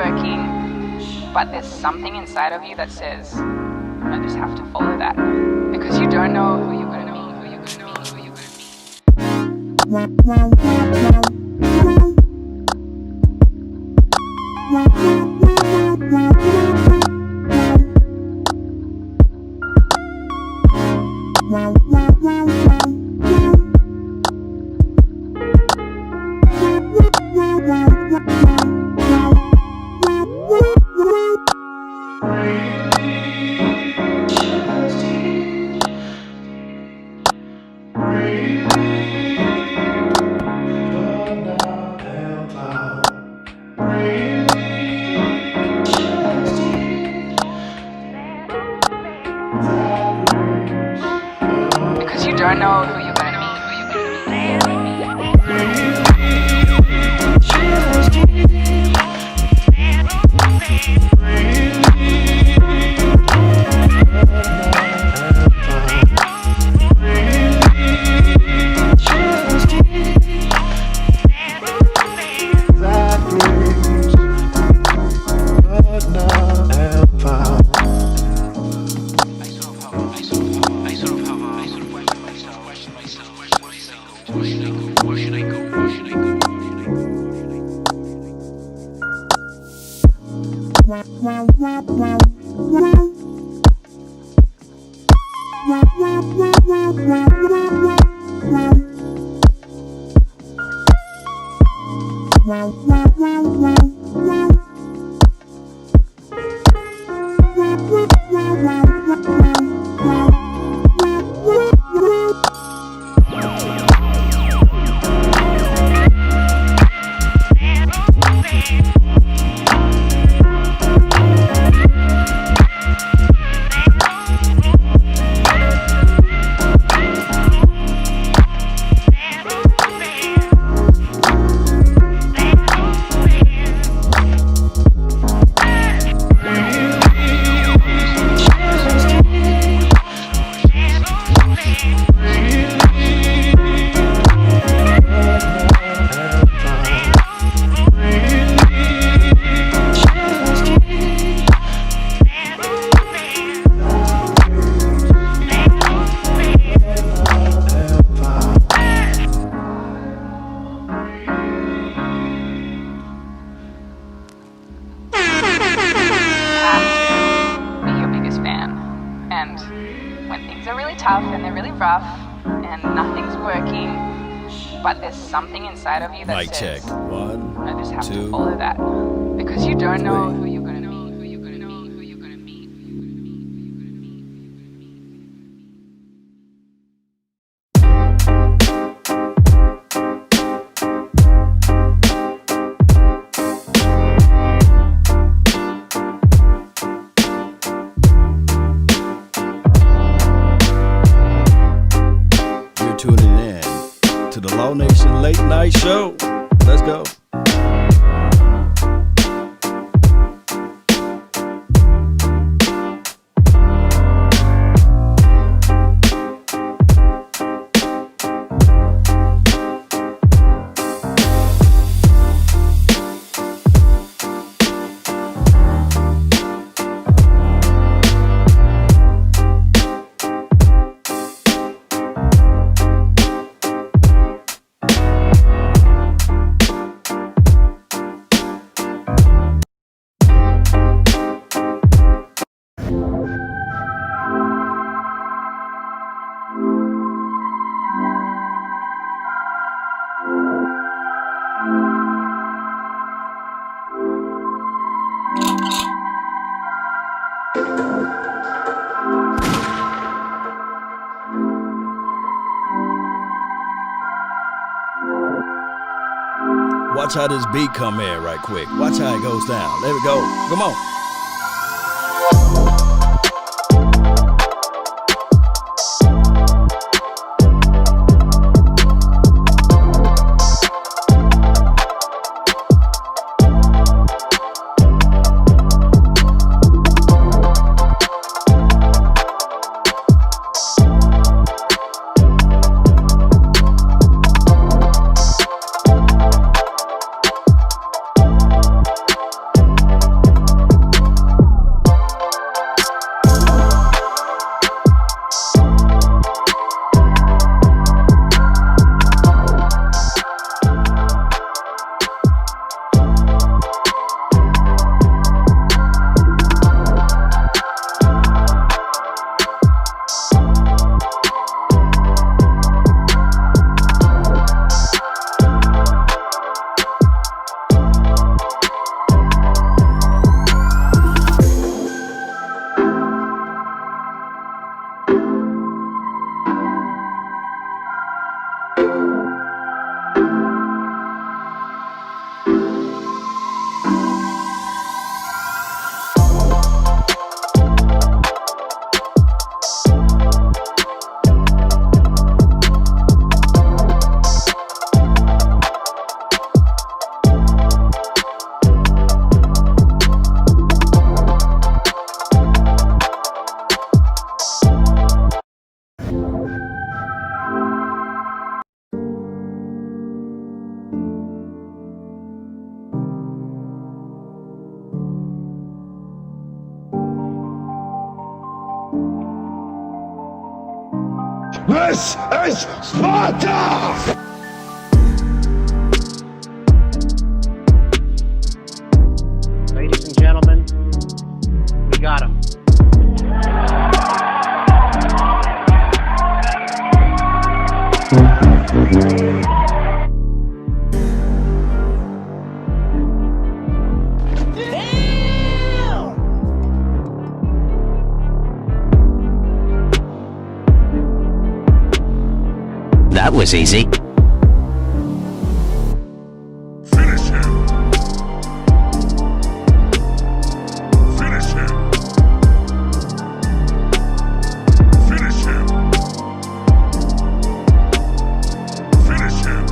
working, but there's something inside of you that says, I just have to follow that. Because you don't know who you're going to meet, who you're going to meet, who you're going Because you don't know who you're going to meet, who you're going tough and they're really rough and nothing's working, but there's something inside of you that Mic says, check. 1, I just have 2, to follow that. Because you don't know 3. who you're going to meet, who you're going to meet, who you're going to meet. You're tuning in to the Law Nation Late Night Show. Let's go. Watch how this beat come in right quick. Watch how it goes down. There we go. Come on. This is Sparta! Ladies and gentlemen, we got him. That was easy. Finish him! Finish him! Finish him! Finish him!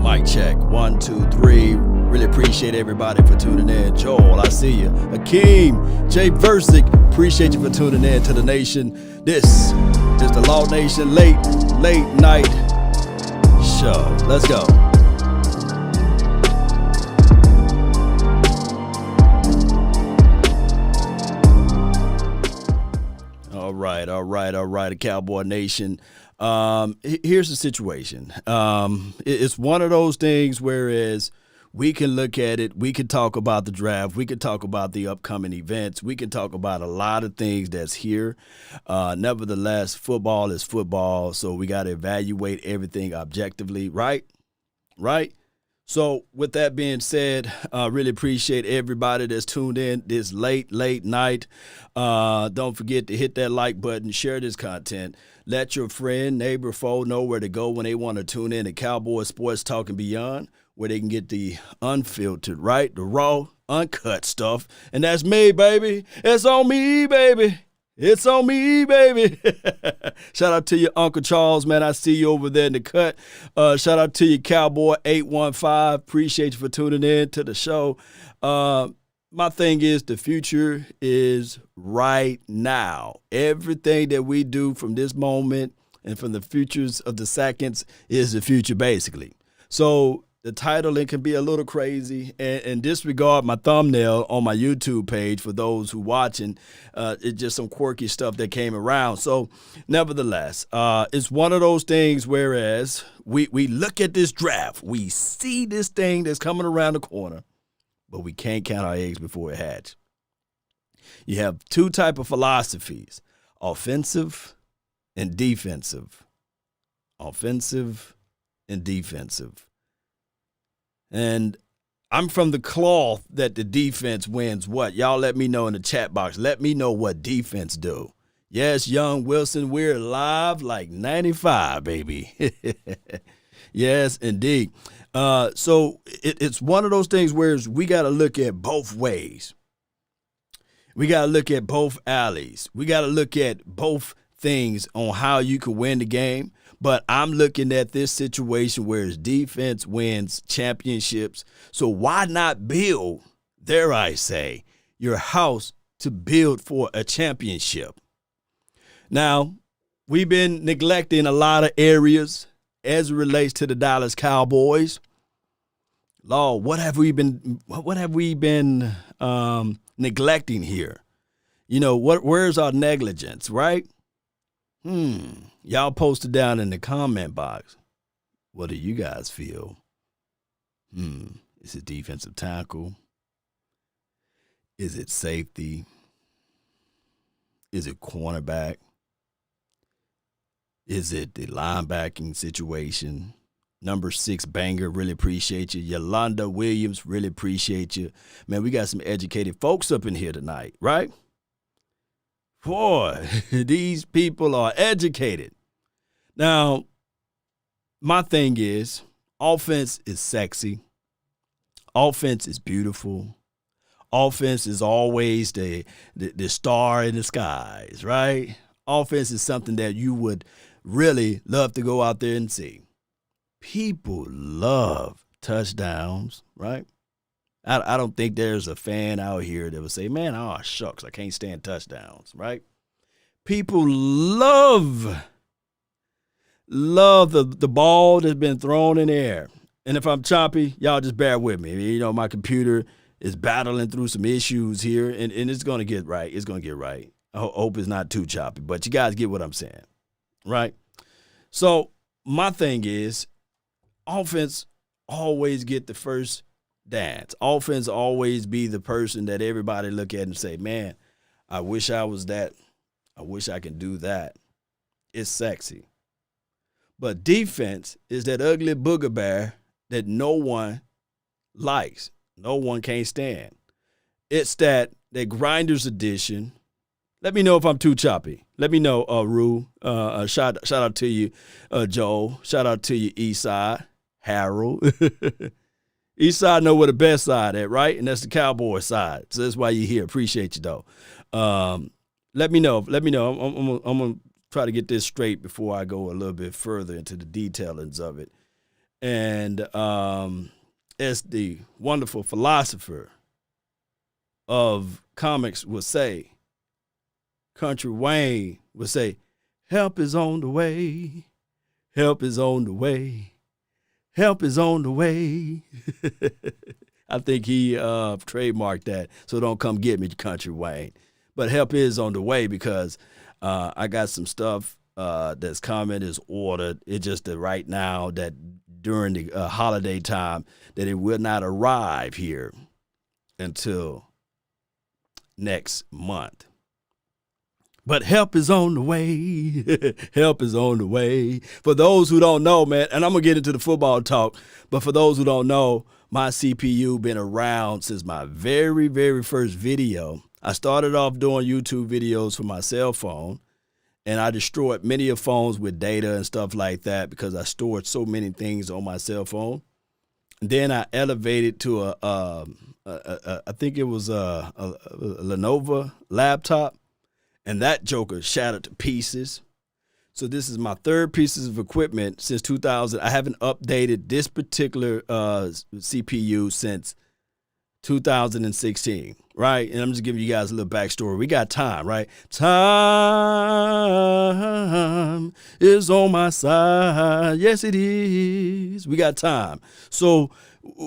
Mic check. 1, 2, 3. Really appreciate everybody for tuning in. Joel, I see you. Akeem, Jay Versick, appreciate you for tuning in to the nation. This is the Law Nation late night show. Let's go. All right, Cowboy Nation. Here's the situation. It's one of those things whereas we can look at it, we can talk about the draft, we can talk about the upcoming events, we can talk about a lot of things that's here. Nevertheless, football is football, so we got to evaluate everything objectively, right? Right? So with that being said, really appreciate everybody that's tuned in this late night. Don't forget to hit that like button, share this content. Let your friend, neighbor, foe know where to go when they want to tune in to Cowboys Sports Talk and Beyond, where they can get the unfiltered, right? The raw, uncut stuff. And that's me, baby. It's on me, baby. It's on me, baby. Shout out to you, Uncle Charles, man. I see you over there in the cut. Shout out to you, Cowboy 815. Appreciate you for tuning in to the show. My thing is the future is right now. Everything that we do from this moment and from the futures of the seconds is the future, basically. So the title, it can be a little crazy, and disregard my thumbnail on my YouTube page for those who watching. It's just some quirky stuff that came around. So nevertheless, it's one of those things whereas we look at this draft, we see this thing that's coming around the corner, but we can't count our eggs before it hatches. You have two type of philosophies, offensive and defensive. Offensive and defensive. And I'm from the cloth that the defense wins what? Y'all let me know in the chat box. Let me know what defense do. Yes, Young Wilson, we're live like 95, baby. Yes, indeed. So it's one of those things where we got to look at both ways. We got to look at both alleys. We got to look at both things on how you can win the game. But I'm looking at this situation where his defense wins championships. So why not build, dare I say, your house to build for a championship? Now, we've been neglecting a lot of areas as it relates to the Dallas Cowboys. Lord, what have we been neglecting here? You know, where's our negligence, right? Y'all post it down in the comment box. What do you guys feel? Is it defensive tackle? Is it safety? Is it cornerback? Is it the linebacking situation? Number 6 Banger, really appreciate you. Yolanda Williams, really appreciate you. Man, we got some educated folks up in here tonight, right? Boy, these people are educated. Now, my thing is, offense is sexy. Offense is beautiful. Offense is always the star in the skies, right? Offense is something that you would really love to go out there and see. People love touchdowns, right? I don't think there's a fan out here that would say, man, oh, shucks, I can't stand touchdowns, right? People love the ball that's been thrown in the air. And if I'm choppy, y'all just bear with me. You know, my computer is battling through some issues here, and it's going to get right. It's going to get right. I hope it's not too choppy, but you guys get what I'm saying, right? So my thing is, offense always get the first dance. Offense always be the person that everybody look at and say, man, I wish I was that. I wish I can do that. It's sexy. But defense is that ugly booger bear that no one likes. No one can't stand. It's that Grinders edition. Let me know if I'm too choppy. Let me know, Rue. Shout out to you, Joel. Shout out to you, Eastside, Harold. Eastside know where the best side at, right? And that's the Cowboy side. So that's why you're here. Appreciate you, though. Let me know. I'm going to try to get this straight before I go a little bit further into the detailings of it. And as the wonderful philosopher of comics would say, Country Wayne would say, help is on the way. Help is on the way. Help is on the way. I think he trademarked that, so don't come get me, Country Wayne. But help is on the way because I got some stuff that's coming, is ordered. It's just that right now that during the holiday time that it will not arrive here until next month. But help is on the way. Help is on the way. For those who don't know, man, and I'm going to get into the football talk, but for those who don't know, my CPU been around since my very, very first video. I started off doing YouTube videos for my cell phone, and I destroyed many of phones with data and stuff like that because I stored so many things on my cell phone. Then I elevated to I think it was a Lenovo laptop. And that joker shattered to pieces. So this is my third pieces of equipment since 2000. I haven't updated this particular CPU since 2016, right? And I'm just giving you guys a little backstory. We got time, right? Time is on my side. Yes, it is. We got time. So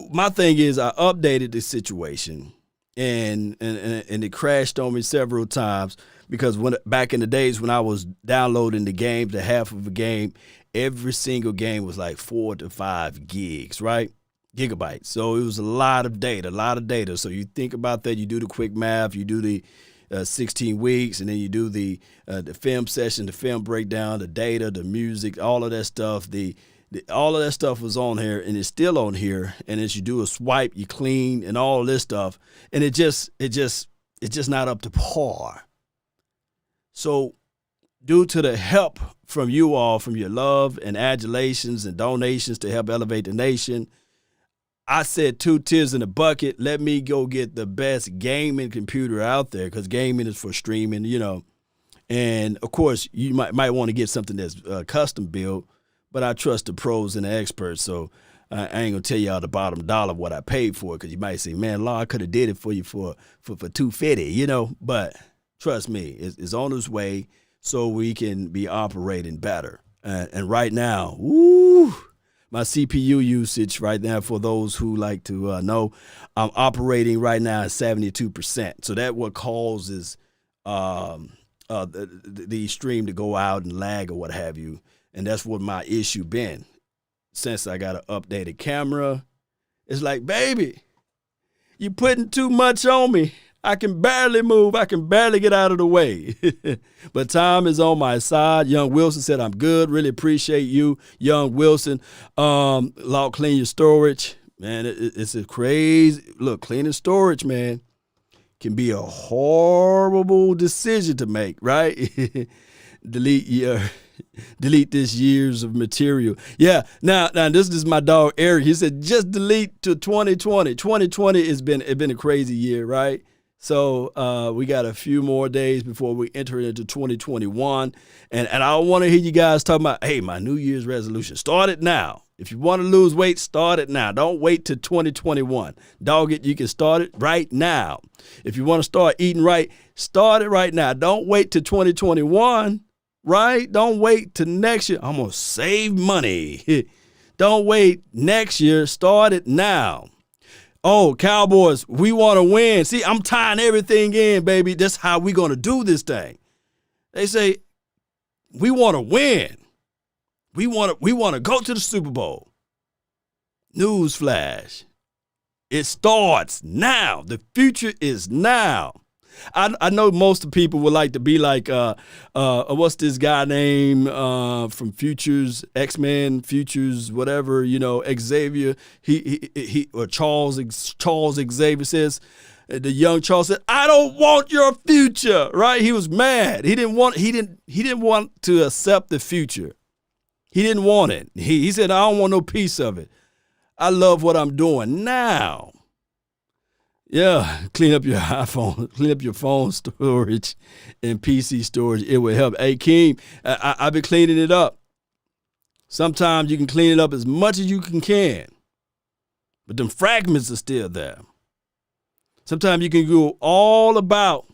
my thing is I updated this situation, and it crashed on me several times. Because back in the days when I was downloading the games, the half of a game, every single game was like 4 to 5 gigs, right? Gigabytes. So it was a lot of data, So you think about that, you do the quick math, you do the 16 weeks, and then you do the film session, the film breakdown, the data, the music, all of that stuff. All of that stuff was on here, and it's still on here. And as you do a swipe, you clean, and all of this stuff, and it's just not up to par. So due to the help from you all, from your love and adulations and donations to help elevate the nation, I said 2 tears in a bucket. Let me go get the best gaming computer out there because gaming is for streaming, you know. And, of course, you might want to get something that's custom built, but I trust the pros and the experts. So I ain't going to tell y'all the bottom dollar what I paid for it because you might say, man, Law, I could have did it for you for $250, you know, but trust me, it's on its way so we can be operating better. And right now, my CPU usage right now, for those who like to know, I'm operating right now at 72%. So that what causes the stream to go out and lag or what have you. And that's what my issue been. Since I got an updated camera, it's like, baby, you putting too much on me. I can barely move. I can barely get out of the way. But time is on my side. Young Wilson said, I'm good. Really appreciate you, Young Wilson. Law, clean your storage. Man, it's a crazy. Look, cleaning storage, man, can be a horrible decision to make, right? Delete this years of material. Yeah, now this is my dog, Eric. He said, just delete to 2020. 2020 has been a crazy year, right? So we got a few more days before we enter into 2021. And I want to hear you guys talking about, hey, my New Year's resolution. Start it now. If you want to lose weight, start it now. Don't wait till 2021. Dog it, you can start it right now. If you want to start eating right, start it right now. Don't wait till 2021, right? Don't wait till next year. I'm going to save money. Don't wait next year. Start it now. Oh, Cowboys, we want to win. See, I'm tying everything in, baby. That's how we going to do this thing. They say, we want to win. We want to go to the Super Bowl. Newsflash. It starts now. The future is now. I know most of the people would like to be like, what's this guy name from Futures, X-Men, Futures, whatever, Xavier. He or Charles Xavier says, the young Charles said, I don't want your future, right? He was mad. He didn't want to accept the future. He didn't want it. He said, I don't want no piece of it. I love what I'm doing now. Yeah, clean up your iPhone, clean up your phone storage and PC storage. It will help. Hey, Keem, I've been cleaning it up. Sometimes you can clean it up as much as you can. But them fragments are still there. Sometimes you can go all about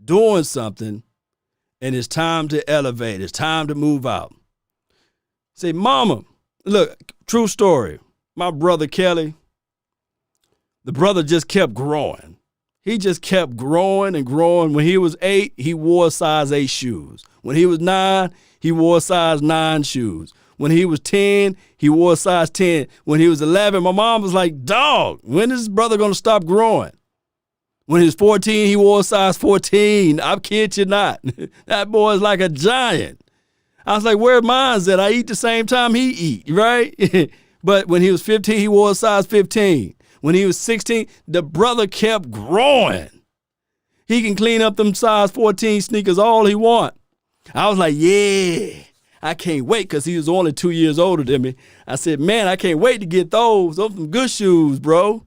doing something, and it's time to elevate. It's time to move out. Say, Mama, look, true story. My brother Kelly, the brother just kept growing. He just kept growing and growing. When he was 8, he wore size 8 shoes. When he was 9, he wore size 9 shoes. When he was 10, he wore size 10. When he was 11, my mom was like, dog, when is his brother going to stop growing? When he was 14, he wore size 14. I kid you not. That boy is like a giant. I was like, where mine's at? I eat the same time he eat, right? But when he was 15, he wore a size 15. When he was 16, the brother kept growing. He can clean up them size 14 sneakers all he want. I was like, yeah, I can't wait, because he was only 2 years older than me. I said, man, I can't wait to get those. Those some good shoes, bro.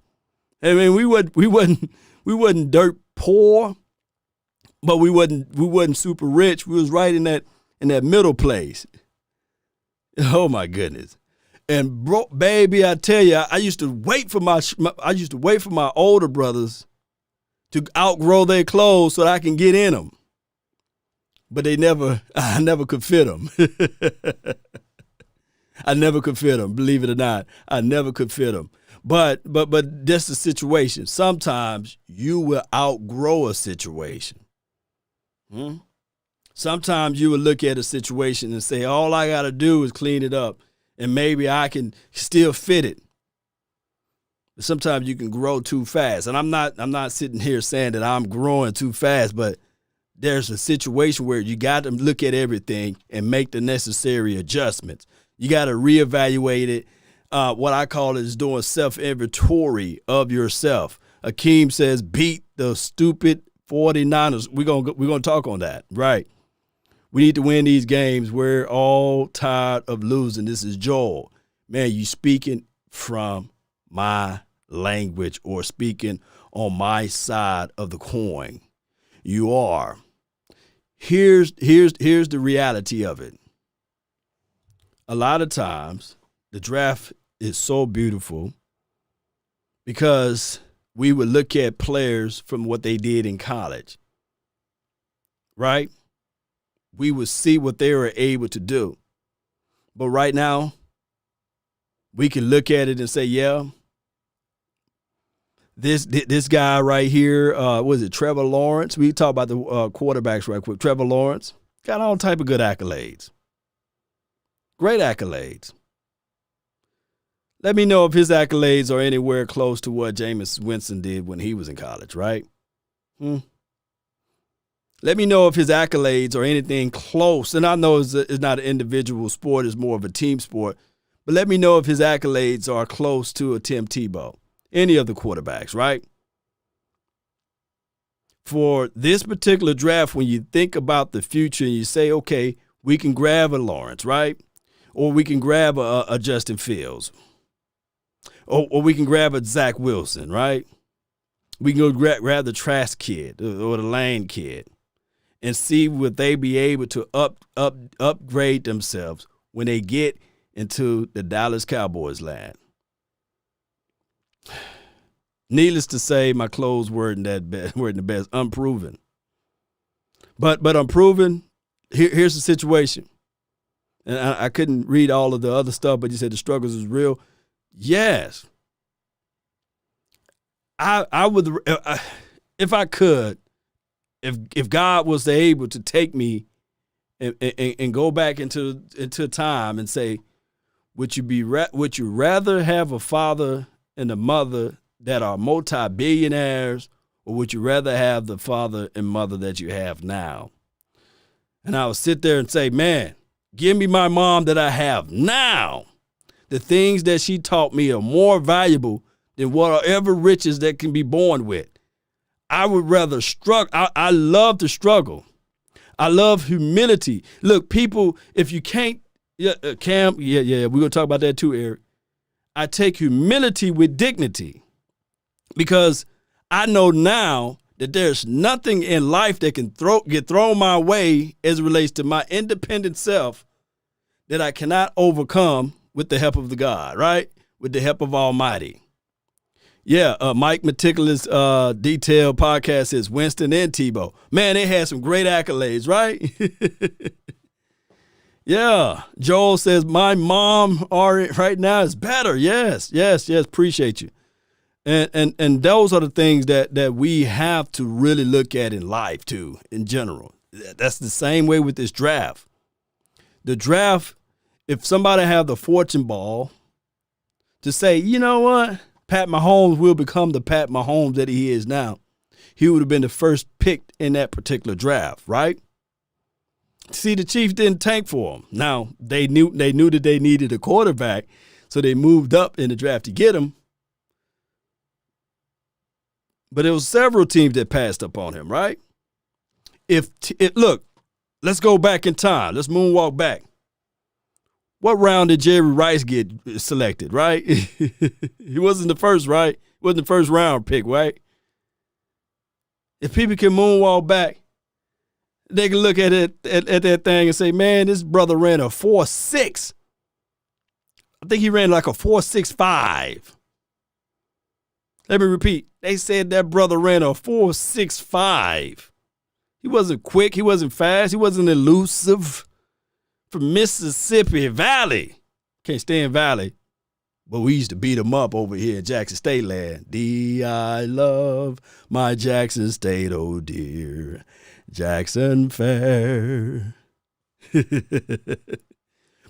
I mean, we wasn't dirt poor, but we wasn't super rich. We was right in that middle place. Oh my goodness. And bro, baby, I tell you, I used to wait for my older brothers to outgrow their clothes so that I can get in them. But I never could fit them. I never could fit them, believe it or not. I never could fit them. But that's the situation. Sometimes you will outgrow a situation. Sometimes you will look at a situation and say, all I got to do is clean it up, and maybe I can still fit it. But sometimes you can grow too fast. And I'm not sitting here saying that I'm growing too fast, but there's a situation where you got to look at everything and make the necessary adjustments. You got to reevaluate it. What I call it is doing self-inventory of yourself. Akeem says, beat the stupid 49ers. We're gonna talk on that, right? We need to win these games. We're all tired of losing. This is Joel. Man, you speaking from my language or speaking on my side of the coin. You are. Here's the reality of it. A lot of times, the draft is so beautiful because we would look at players from what they did in college, right? We would see what they were able to do. But right now, we can look at it and say, yeah, this guy right here, was it Trevor Lawrence? We talk about the quarterbacks right quick. Trevor Lawrence got all type of good accolades. Great accolades. Let me know if his accolades are anywhere close to what Jameis Winston did when he was in college, right? Let me know if his accolades are anything close. And I know it's not an individual sport, it's more of a team sport. But let me know if his accolades are close to a Tim Tebow, any of the quarterbacks, right? For this particular draft, when you think about the future and you say, okay, we can grab a Lawrence, right? Or we can grab a Justin Fields. Or we can grab a Zach Wilson, right? We can go grab the trash kid or the lane kid and see would they be able to upgrade themselves when they get into the Dallas Cowboys land. Needless to say, my clothes weren't the best. Unproven. But unproven, here's the situation. And I couldn't read all of the other stuff, but you said the struggles is real. Yes. I would, if I could, if God was able to take me and go back into time and say, would you rather have a father and a mother that are multi-billionaires, or would you rather have the father and mother that you have now? And I would sit there and say, man, give me my mom that I have now. The things that she taught me are more valuable than whatever riches that can be born with. I would rather struggle. I love to struggle. I love humility. Look, people, if you can't, Cam, we're going to talk about that too, Eric. I take humility with dignity because I know now that there's nothing in life that can get thrown my way as it relates to my independent self that I cannot overcome with the help of the God, right? With the help of Almighty. Yeah, Mike Meticulous Detail Podcast says Winston and Tebow. Man, they had some great accolades, right? Yeah, Joel says my mom right now is better. Yes, appreciate you. And those are the things that we have to really look at in life too, in general. That's the same way with this draft. The draft, if somebody have the fortune ball to say, you know what, Pat Mahomes will become the Pat Mahomes that he is now, he would have been the first pick in that particular draft, right? See, the Chiefs didn't tank for him. Now, they knew that they needed a quarterback, so they moved up in the draft to get him. But there was several teams that passed up on him, right? Look, let's go back in time. Let's moonwalk back. What round did Jerry Rice get selected, right? He wasn't the first, right? He wasn't the first round pick, right? If people can moonwalk back, they can look at it at that thing and say, man, this brother ran a 4.6. I think he ran like a 4.65. Let me repeat. They said that brother ran a 4.65. He wasn't quick. He wasn't fast. He wasn't elusive. From Mississippi Valley. Can't stand Valley. But we used to beat him up over here in Jackson State land. I love my Jackson State, oh dear. Jackson Fair.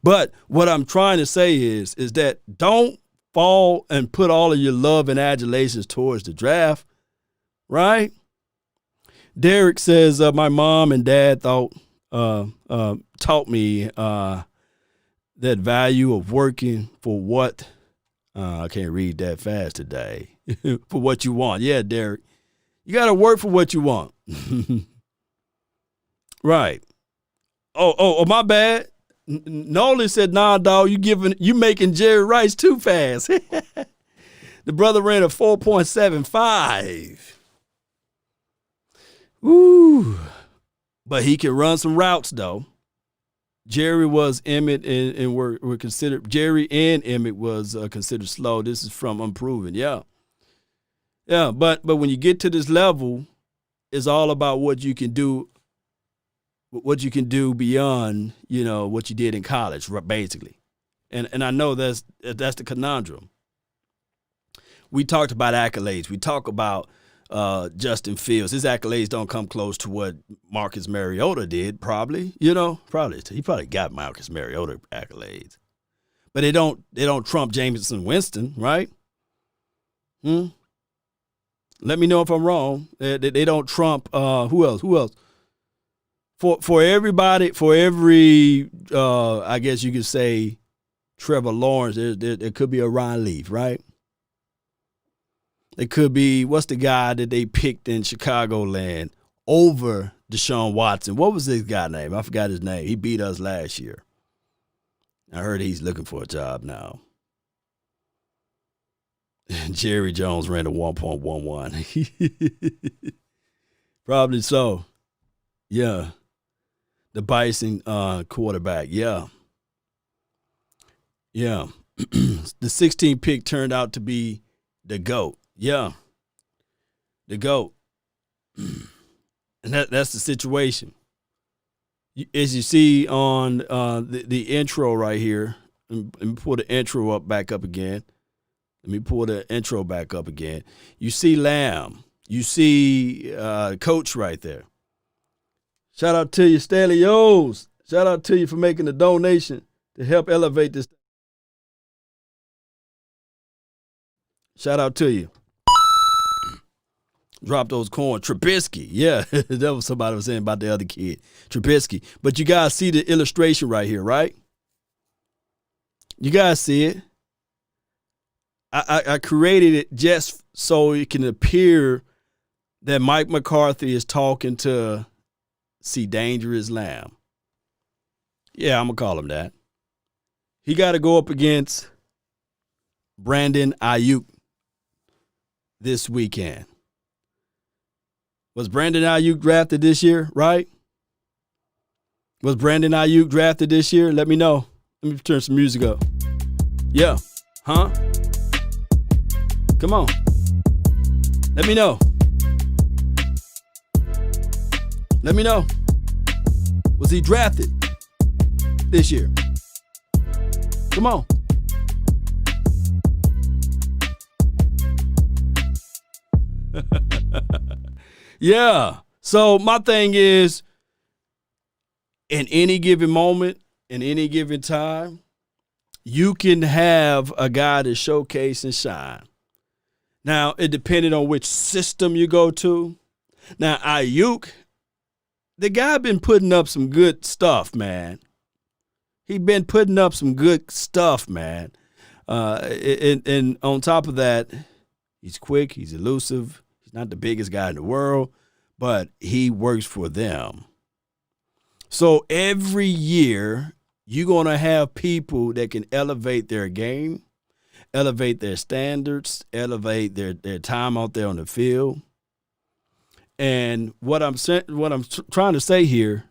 But what I'm trying to say is that don't fall and put all of your love and adulations towards the draft, right? Derek says, my mom and dad taught me that value of working for what, I can't read that fast today, for what you want. Yeah, Derek, you got to work for what you want. Right. Oh, my bad. Nolan said, nah, dog, you making Jerry Rice too fast. The brother ran a 4.75. Woo. But he can run some routes, though. Jerry was Emmett and were considered, Jerry and Emmett was considered slow. This is from Unproven. Yeah. Yeah, but when you get to this level, it's all about what you can do beyond, what you did in college, basically. And I know that's the conundrum. We talked about accolades. We talk about Justin Fields. His accolades don't come close to what Marcus Mariota did, probably. He probably got Marcus Mariota accolades. But they don't trump Jameson Winston, right? Let me know if I'm wrong. They don't trump who else? For everybody, for every I guess you could say Trevor Lawrence, there could be a Ron Leaf, right? It could be, what's the guy that they picked in Chicagoland over Deshaun Watson? What was this guy's name? I forgot his name. He beat us last year. I heard he's looking for a job now. Jerry Jones ran a 1.11. Probably so. Yeah. The Bison quarterback. Yeah. Yeah. The 16th pick turned out to be the GOAT. Yeah. The GOAT. And that's the situation. As you see on the intro right here, let me pull the intro back up again. You see Lamb. You see Coach right there. Shout out to you, Stelios. Shout out to you for making a donation to help elevate this. Shout out to you. Drop those coins. Trubisky. Yeah, that was somebody was saying about the other kid. Trubisky. But you guys see the illustration right here, right? You guys see it. I created it just so it can appear that Mike McCarthy is talking to see Dangerous Lamb. Yeah, I'm going to call him that. He got to go up against Brandon Ayuk this weekend. Was Brandon Ayuk drafted this year, right? Was Brandon Ayuk drafted this year? Let me know. Let me turn some music up. Yeah. Huh? Come on. Let me know. Let me know. Was he drafted this year? Come on. Yeah. So my thing is, in any given moment, in any given time, you can have a guy to showcase and shine. Now, it depended on which system you go to. Now, Ayuk, the guy been putting up some good stuff, man. He been putting up some good stuff, man. And on top of that, he's quick, he's elusive. He's not the biggest guy in the world, but he works for them. So every year, you're going to have people that can elevate their game, elevate their standards, elevate their time out there on the field. And what I'm trying to say here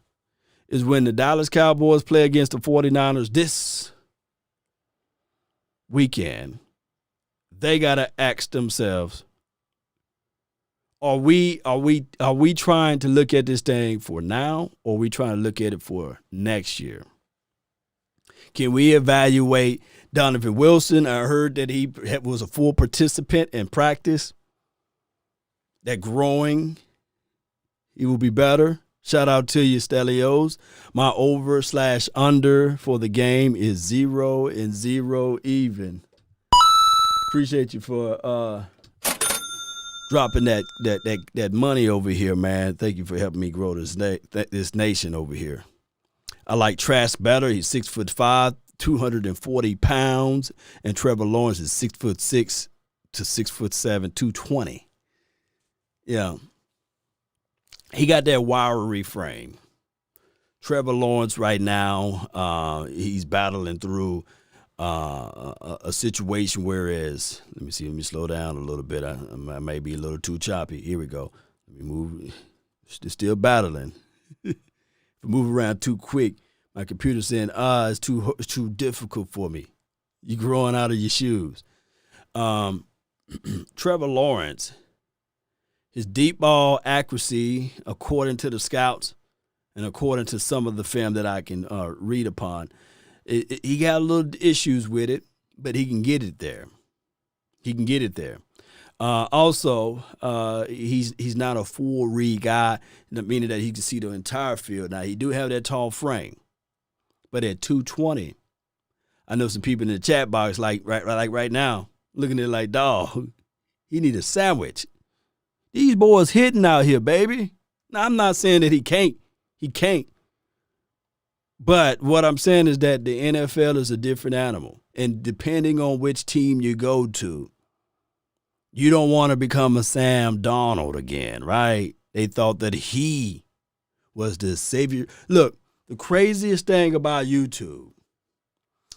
is when the Dallas Cowboys play against the 49ers this weekend, they got to ask themselves, are we trying to look at this thing for now, or are we trying to look at it for next year? Can we evaluate Donovan Wilson? I heard that he was a full participant in practice. That growing, he will be better. Shout out to you, Stelios. My over/under for the game is 0-0 even. Appreciate you for dropping that money over here, man. Thank you for helping me grow this nation over here. I like Trask better. He's 6'5", 240 pounds, and Trevor Lawrence is 6'6" to 6'7", 220. Yeah, he got that wiry frame. Trevor Lawrence right now, he's battling through a situation whereas, let me slow down a little bit. I may be a little too choppy. Here we go. Let me move. Still battling. If I move around too quick, my computer's saying, it's too difficult for me. You're growing out of your shoes. Trevor Lawrence, his deep ball accuracy, according to the scouts and according to some of the film that I can read upon, he got a little issues with it, but he can get it there. Also, he's not a full read guy, meaning that he can see the entire field. Now, he do have that tall frame, but at 220, I know some people in the chat box like right now looking at it like, dog, he need a sandwich. These boys hitting out here, baby. Now, I'm not saying that he can't. He can't. But what I'm saying is that the NFL is a different animal. And depending on which team you go to, you don't want to become a Sam Darnold again, right? They thought that he was the savior. Look, the craziest thing about YouTube,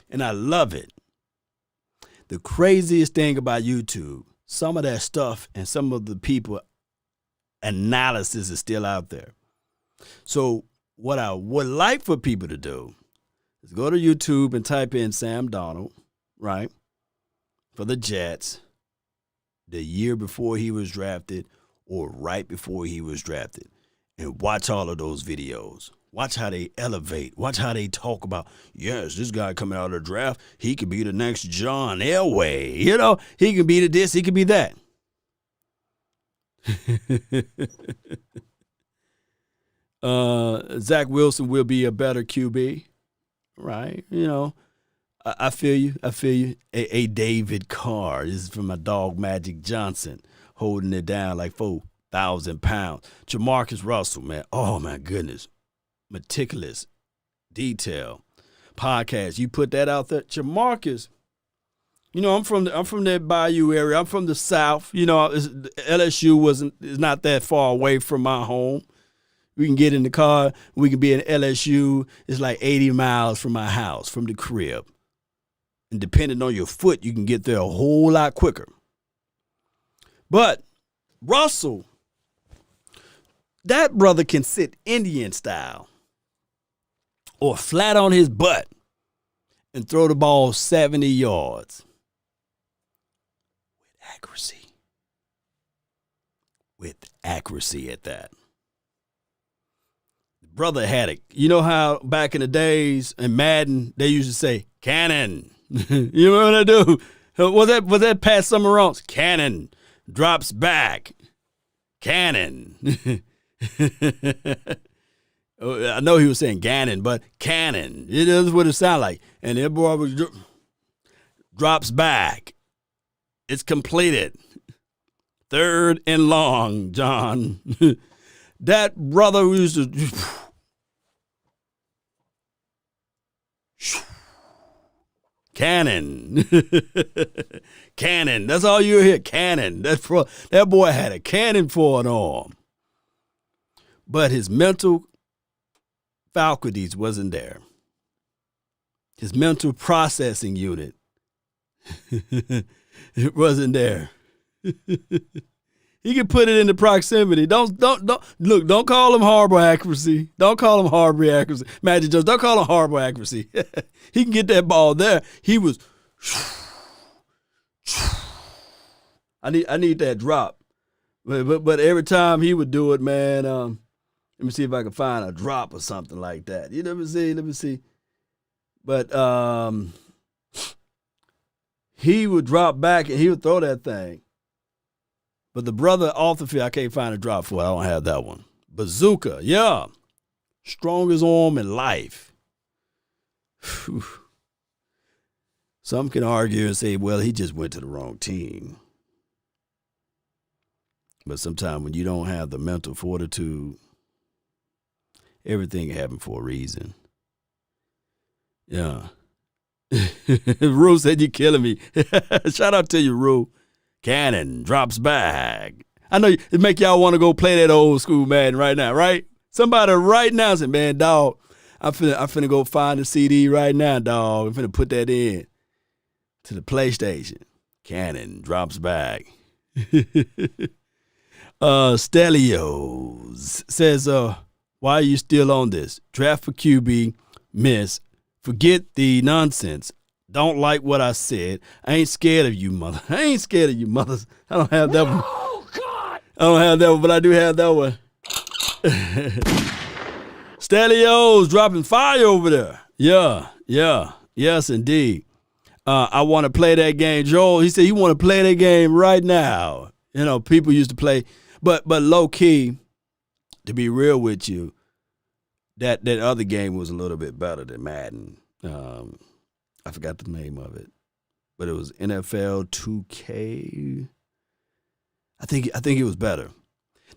and I love it, The craziest thing about YouTube, some of that stuff and some of the people analysis is still out there. So what I would like for people to do is go to YouTube and type in Sam Darnold, right, for the Jets, the year before he was drafted or right before he was drafted, and watch all of those videos. Watch how they elevate. Watch how they talk about, yes, this guy coming out of the draft, he could be the next John Elway. You know, he can be the this, he could be that. Zach Wilson will be a better QB, right? You know, I feel you. I feel you. A David Carr. This is from my dog Magic Johnson, holding it down like 4,000 pounds. Jamarcus Russell, man. Oh my goodness, meticulous detail podcast. You put that out there, Jamarcus. You know, I'm from that Bayou area. I'm from the South. You know, LSU is not that far away from my home. We can get in the car. We can be in LSU. It's like 80 miles from my house, from the crib. And depending on your foot, you can get there a whole lot quicker. But Russell, that brother can sit Indian style or flat on his butt and throw the ball 70 yards. With accuracy at that. The brother had it. You know how back in the days in Madden, they used to say, cannon. You know what I do? Was that Pat Summerall's? Cannon. Drops back. Cannon. I know he was saying Gannon, but cannon. It is what it sounded like. And that boy was drops back. It's completed. 3rd and long, John. That brother who used to cannon. Cannon. That's all you hear. Cannon. That boy had a cannon for an arm. But his mental faculties wasn't there. His mental processing unit it wasn't there. He can put it into proximity. Don't look. Don't call him horrible accuracy. Don't call him horrible accuracy. Magic Jones. Don't call him horrible accuracy. He can get that ball there. He was. I need that drop, but every time he would do it, man. Let me see if I can find a drop or something like that. You never see. Let me see. But he would drop back and he would throw that thing. But the brother off the field, I can't find a drop for it. I don't have that one. Bazooka, yeah. Strongest arm in life. Whew. Some can argue and say, well, he just went to the wrong team. But sometimes when you don't have the mental fortitude, everything happened for a reason. Yeah. Rue said, you're killing me. Shout out to you, Rue. Cannon drops back. I know it make y'all want to go play that old school Madden right now, right? Somebody right now said, man, dog, I'm finna go find the CD right now, dog. I'm finna put that in to the PlayStation. Cannon drops back. Stelios says, why are you still on this? Draft for QB, miss. Forget the nonsense. Don't like what I said. I ain't scared of you, mother. I ain't scared of you, mothers. I don't have that one. Oh, God. I don't have that one, but I do have that one. Stelios dropping fire over there. Yeah. Yes, indeed. I want to play that game. Joel, he said he want to play that game right now. You know, people used to play. But low key, to be real with you, that other game was a little bit better than Madden. I forgot the name of it, but it was NFL 2K. I think it was better.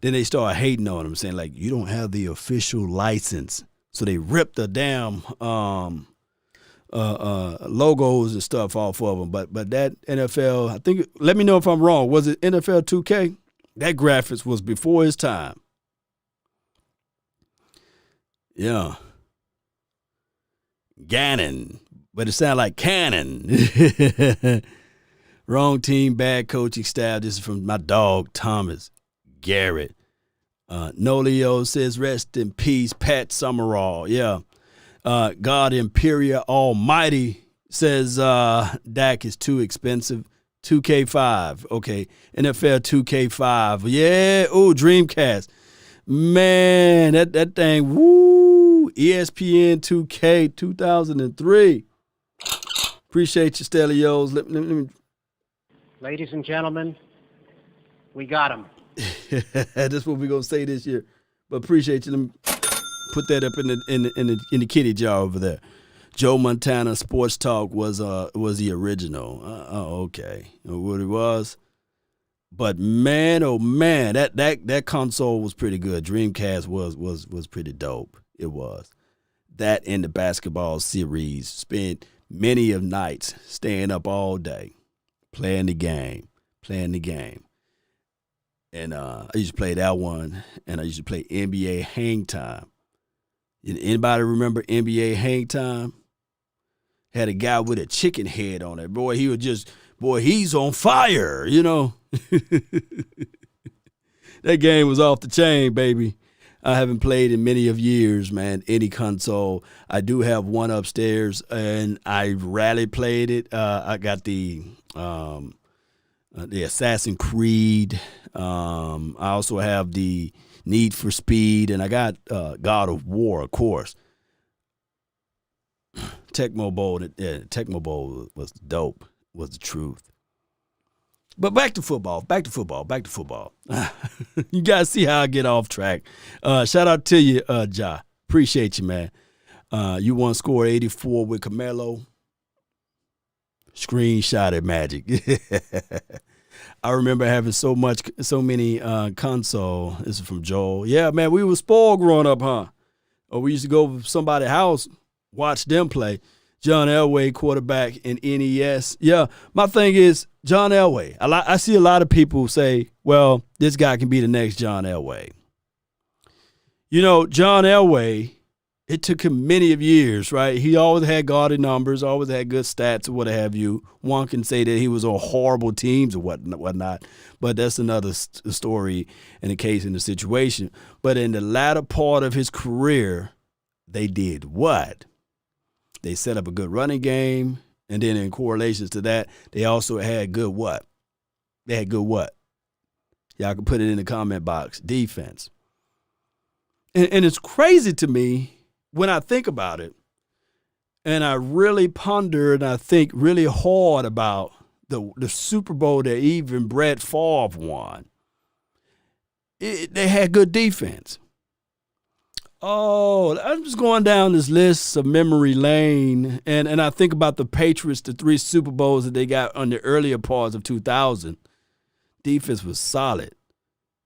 Then they started hating on him, saying like, you don't have the official license. So they ripped the damn logos and stuff off of them. But that NFL, I think, let me know if I'm wrong. Was it NFL 2K? That graphics was before his time. Yeah. Gannon. But it sounded like cannon. Wrong team, bad coaching staff. This is from my dog, Thomas Garrett. Nolio says, rest in peace, Pat Summerall. Yeah. God Imperial Almighty says Dak is too expensive. 2K5. Okay. NFL 2K5. Yeah. Oh, Dreamcast. Man, that thing. Woo. ESPN 2K 2003. Appreciate you, Stelios. Let me. Ladies and gentlemen, we got him. That's what we're gonna say this year. But appreciate you. Let me put that up in the kitty jar over there. Joe Montana Sports Talk was the original. Okay, what it was. But man, oh man, that console was pretty good. Dreamcast was pretty dope. It was. That in the basketball series, spent many of nights staying up all day, playing the game. And I used to play that one, and I used to play NBA Hang Time. Anybody remember NBA Hang Time? Had a guy with a chicken head on it. Boy, he's on fire, you know. That game was off the chain, baby. I haven't played in many of years, man, any console. I do have one upstairs, and I rarely played it. I got the Assassin's Creed. I also have the Need for Speed, and I got God of War, of course. Tecmo Bowl was dope, was the truth. But back to football. You guys see how I get off track. Shout out to you, Ja. Appreciate you, man. You won score 84 with Camelo. Screenshot it, magic. I remember having so many console. This is from Joel. Yeah, man, we were spoiled growing up, huh? Or we used to go to somebody's house, watch them play. John Elway, quarterback in NES. Yeah, my thing is John Elway. I see a lot of people say, well, this guy can be the next John Elway. You know, John Elway, it took him many of years, right? He always had gaudy numbers, always had good stats or what have you. One can say that he was on horrible teams or whatnot, but that's another story and a case in the situation. But in the latter part of his career, they did what? They set up a good running game, and then in correlations to that, they also had good what? They had good what? Y'all can put it in the comment box. Defense. And it's crazy to me when I think about it, and I really ponder and I think really hard about the Super Bowl that even Brett Favre won. They had good defense. Oh, I'm just going down this list of memory lane, and I think about the Patriots, the 3 Super Bowls that they got on the earlier parts of 2000. Defense was solid.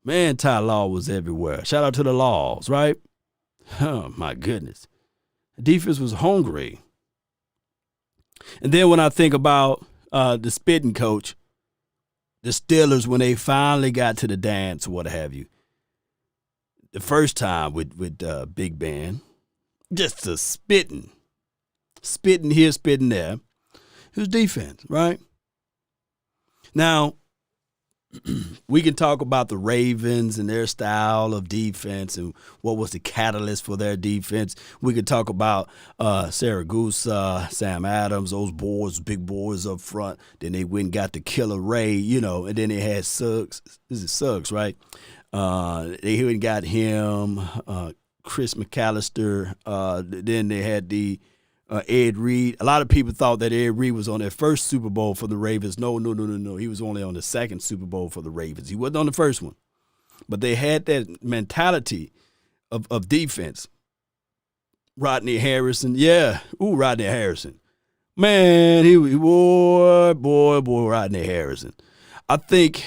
Man, Ty Law was everywhere. Shout out to the Laws, right? Oh, my goodness. The defense was hungry. And then when I think about the spitting coach, the Steelers, when they finally got to the dance or what have you, the first time with Big Ben, just a spitting here, spitting there. It was defense, right? Now, we can talk about the Ravens and their style of defense and what was the catalyst for their defense. We could talk about Saragusa, Sam Adams, those boys, big boys up front. Then they went and got the Killer Ray, you know, and then they had Suggs. This is Suggs, right? They went and got him, Chris McAllister. Then they had the Ed Reed. A lot of people thought that Ed Reed was on their first Super Bowl for the Ravens. No. He was only on the second Super Bowl for the Ravens. He wasn't on the first one. But they had that mentality of defense. Rodney Harrison. Yeah. Ooh, Rodney Harrison. Man, boy, Rodney Harrison. I think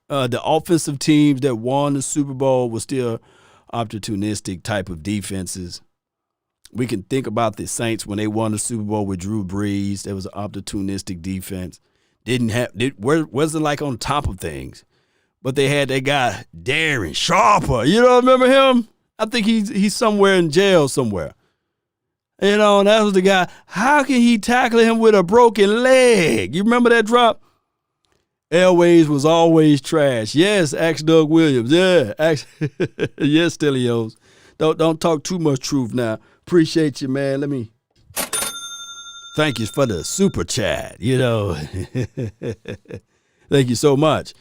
the offensive teams that won the Super Bowl were still opportunistic type of defenses. We can think about the Saints when they won the Super Bowl with Drew Brees. There was an opportunistic defense. Wasn't like on top of things. But they had that guy, Darren Sharper. You don't remember him? I think he's somewhere in jail somewhere. You know, that was the guy. How can he tackle him with a broken leg? You remember that drop? Airways was always trash. Yes, ask Doug Williams. Yeah, ask, yes, Stelios. Don't talk too much truth now. Appreciate you, man. Let me thank you for the super chat. Thank you so much.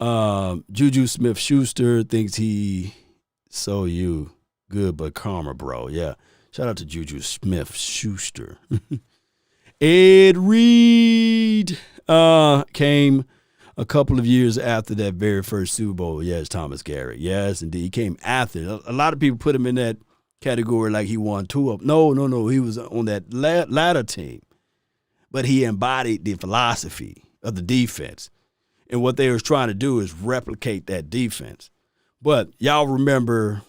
Juju Smith-Schuster thinks he saw you good, but karma, bro. Yeah. Shout out to Juju Smith-Schuster. Ed Reed came a couple of years after that very first Super Bowl. Yes, Thomas Garrett. Yes, indeed. He came after. A lot of people put him in that category like he won two of them. No. He was on that latter team. But he embodied the philosophy of the defense. And what they was trying to do is replicate that defense. But y'all remember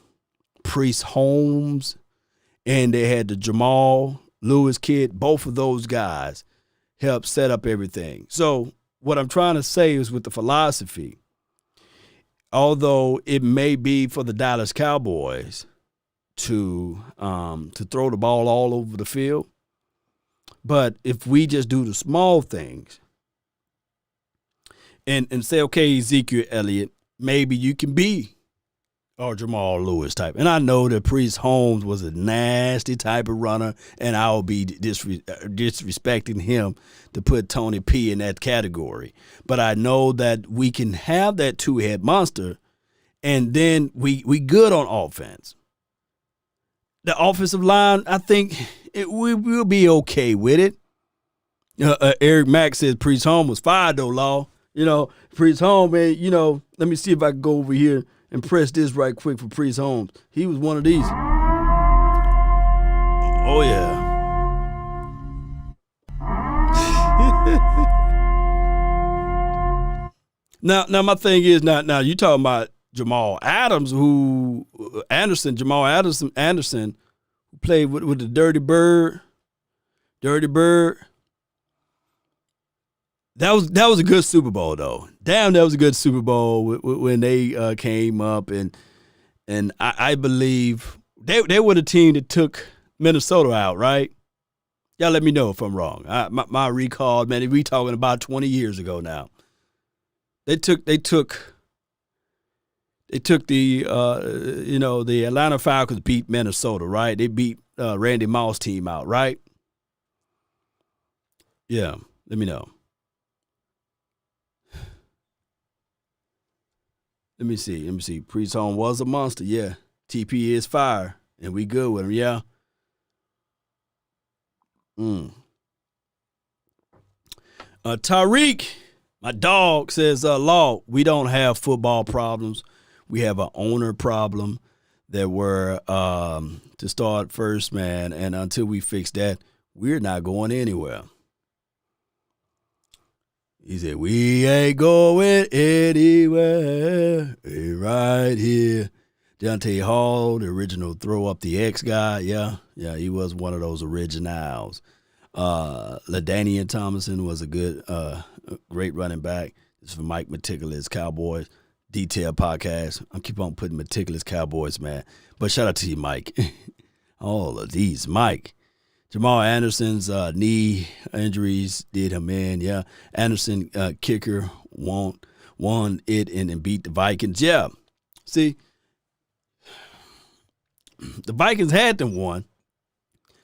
Priest Holmes, and they had the Jamal Lewis kid. Both of those guys helped set up everything. So what I'm trying to say is with the philosophy, although it may be for the Dallas Cowboys to throw the ball all over the field, but if we just do the small things and say, okay, Ezekiel Elliott, maybe you can be our Jamal Lewis type. And I know that Priest Holmes was a nasty type of runner, and I'll be disrespecting him to put Tony P in that category. But I know that we can have that two-head monster, and then we good on offense. The offensive line, I think we will be okay with it. Eric Mack says Priest Holmes was fired, though, Law. Priest Holmes, man, let me see if I can go over here and press this right quick for Priest Holmes. He was one of these. Oh, yeah. Now, my thing is, now you talking about Jamal Adams, Jamal Anderson, who played with the Dirty Bird. That was a good Super Bowl, though. Damn, that was a good Super Bowl when they came up, and I believe they were the team that took Minnesota out, right? Y'all let me know if I'm wrong. My recall, man, we talking about 20 years ago now. They took the the Atlanta Falcons beat Minnesota, right? They beat Randy Moss team out, right? Yeah, let me know. Let me see. Priest Holmes was a monster, yeah. TP is fire, and we good with him, yeah. Tariq, my dog, says, Law, we don't have football problems. We have an owner problem that we're to start first, man. And until we fix that, we're not going anywhere. He said, we ain't going anywhere. We're right here. Deontay Hall, the original throw up the X guy. Yeah, he was one of those originals. LaDainian Tomlinson was a good, great running back. This is for Mike Meticulous Cowboys Detail Podcast. I keep on putting Meticulous Cowboys, man. But shout out to you, Mike. All of these, Mike. Jamal Anderson's knee injuries did him in. Yeah, Anderson kicker won it and beat the Vikings. Yeah, see, the Vikings had them won.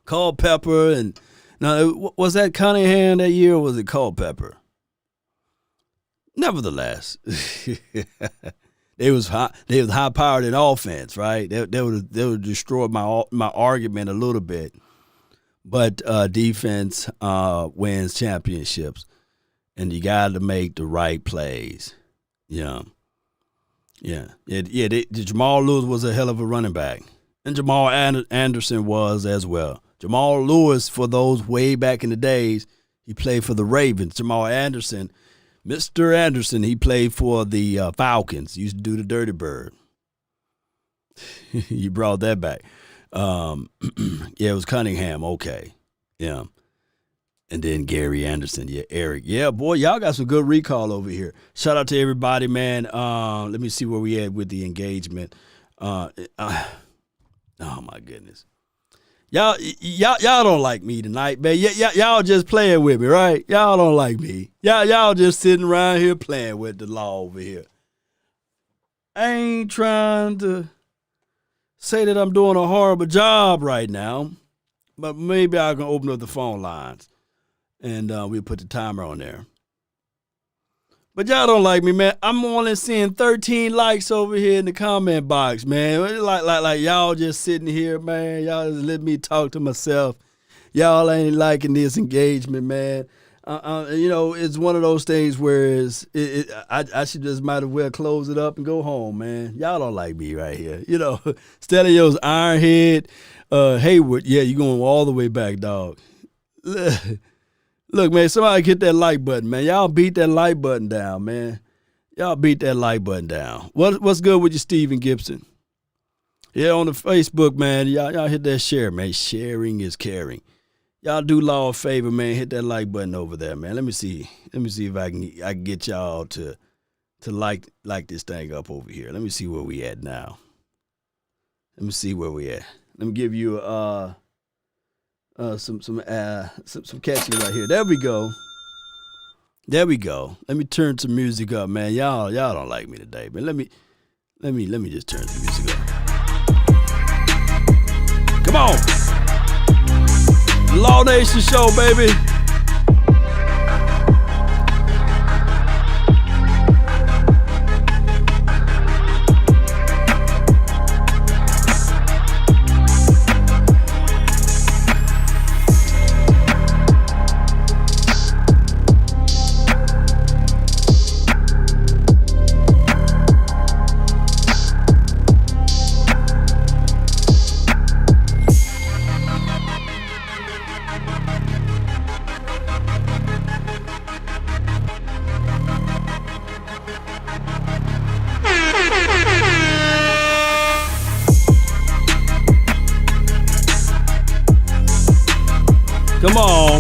Culpepper and now was that Cunningham that year, or was it Culpepper? Nevertheless, they was high powered in offense, right? They would destroy my argument a little bit. But defense wins championships, and you got to make the right plays. Yeah. Jamal Lewis was a hell of a running back, and Jamal Anderson was as well. Jamal Lewis, for those way back in the days, he played for the Ravens. Jamal Anderson, Mr. Anderson, he played for the Falcons. He used to do the Dirty Bird. You brought that back. It was Cunningham. Okay. Yeah. And then Gary Anderson. Yeah, Eric. Yeah, boy, y'all got some good recall over here. Shout out to everybody, man. Let me see where we at with the engagement. Oh, my goodness. Y'all don't like me tonight, man. Y'all just playing with me, right? Y'all don't like me. Y'all just sitting around here playing with the law over here. I ain't trying to say that I'm doing a horrible job right now, but maybe I can open up the phone lines and we'll put the timer on there. But y'all don't like me, man. I'm only seeing 13 likes over here in the comment box, man. Like y'all just sitting here, man. Y'all just let me talk to myself. Y'all ain't liking this engagement, man. It's one of those things where I should just might as well close it up and go home, man. Y'all don't like me right here. Stelios, Ironhead, Hayward, yeah, you going all the way back, dog. Look, man, somebody hit that like button, man. Y'all beat that like button down, man. Y'all beat that like button down. What's good with you, Steven Gibson? Yeah, on the Facebook, man, y'all hit that share, man. Sharing is caring. Y'all do law a favor, man. Hit that like button over there, man. Let me see if I can get y'all to like this thing up over here. Let me see where we at now. Let me see where we at. Let me give you some catching right here. There we go. Let me turn some music up, man. Y'all don't like me today, man. Let me just turn some music up. Come on. Law Nation Show, baby.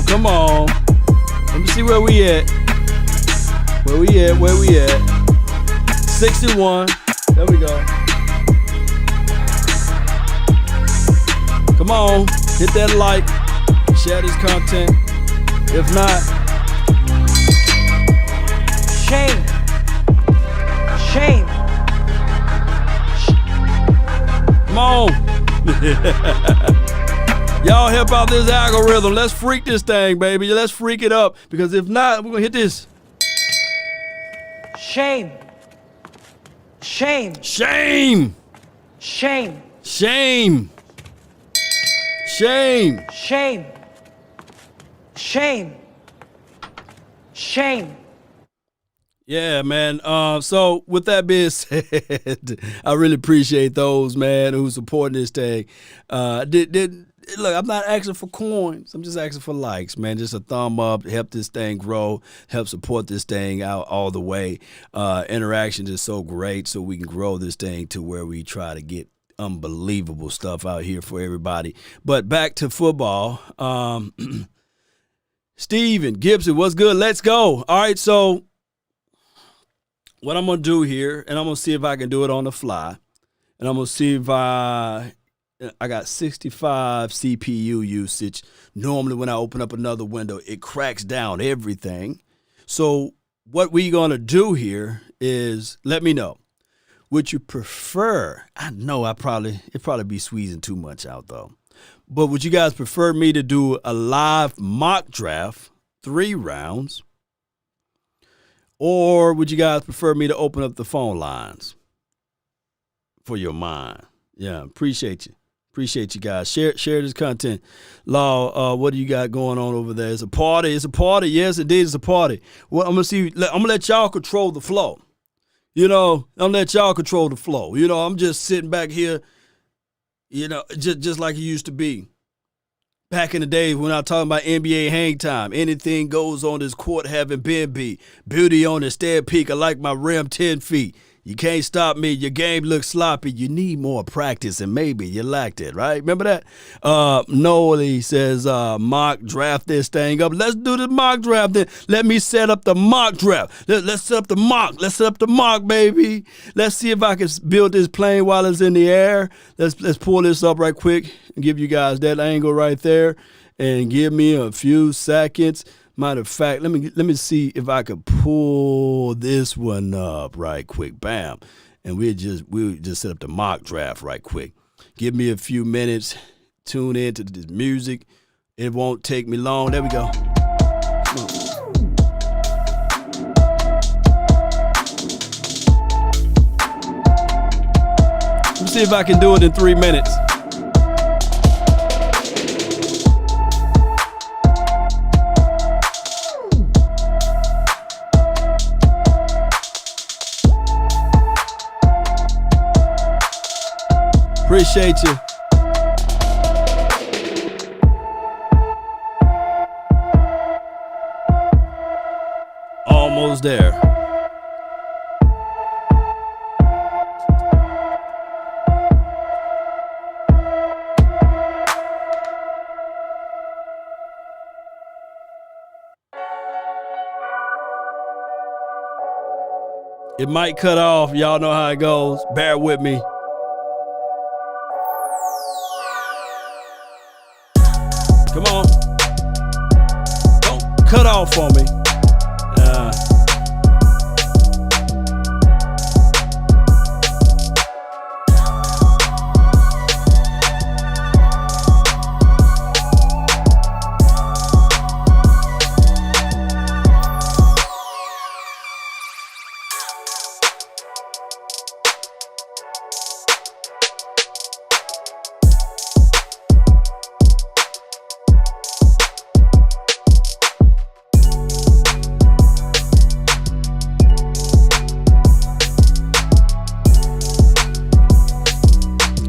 Come on. Let me see where we at. Where we at? 61. There we go. Come on. Hit that like. Share this content. If not, Shame. come on. Y'all help out this algorithm. Let's freak this thing, baby. Let's freak it up. Because if not, we're going to hit this. Shame. Shame. Shame. Shame. Shame. Shame. Yeah, man. So with that being said, I really appreciate those, man, who supporting this thing. Look, I'm not asking for coins. I'm just asking for likes, man. Just a thumb up, help this thing grow, help support this thing out all the way. Interaction is so great, so we can grow this thing to where we try to get unbelievable stuff out here for everybody. But back to football. Steven Gibson, what's good? Let's go. All right, so what I'm going to do here, and I'm going to see if I can do it on the fly, and I'm going to see if I got 65 CPU usage. Normally when I open up another window, it cracks down everything. So what we're going to do here is let me know. Would you prefer, I know it'd probably be squeezing too much out though, but would you guys prefer me to do a live mock draft, 3 rounds? Or would you guys prefer me to open up the phone lines for your mind? Yeah, appreciate you. Appreciate you guys. Share this content. Law, what do you got going on over there? It's a party. Yes, indeed, it's a party. Well, I'm gonna let y'all control the flow. I'm gonna let y'all control the flow. I'm just sitting back here, just like it used to be. Back in the days when I was talking about NBA hang time, anything goes on this court having been beat. Beauty on the stair peak, I like my rim 10 feet. You can't stop me. Your game looks sloppy. You need more practice, and maybe you lacked it, right? Remember that? Noah says, mock draft this thing up. Let's do the mock draft then. Let me set up the mock draft. Let's set up the mock. Let's set up the mock, baby. Let's see if I can build this plane while it's in the air. Let's pull this up right quick and give you guys that angle right there. And give me a few seconds. Matter of fact, let me see if I could pull this one up right quick. Bam. And we'll just set up the mock draft right quick. Give me a few minutes. Tune in to this music. It won't take me long. There we go. Come on. Let me see if I can do it in 3 minutes. Appreciate you. Almost there. It might cut off. Y'all know how it goes. Bear with me. Come on. Don't cut off on me.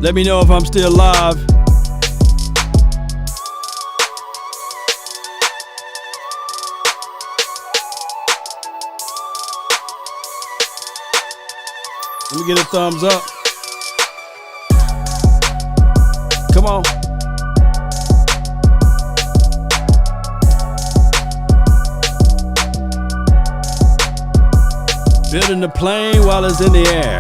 Let me know if I'm still live. Let me get a thumbs up. Come on. Building the plane while it's in the air.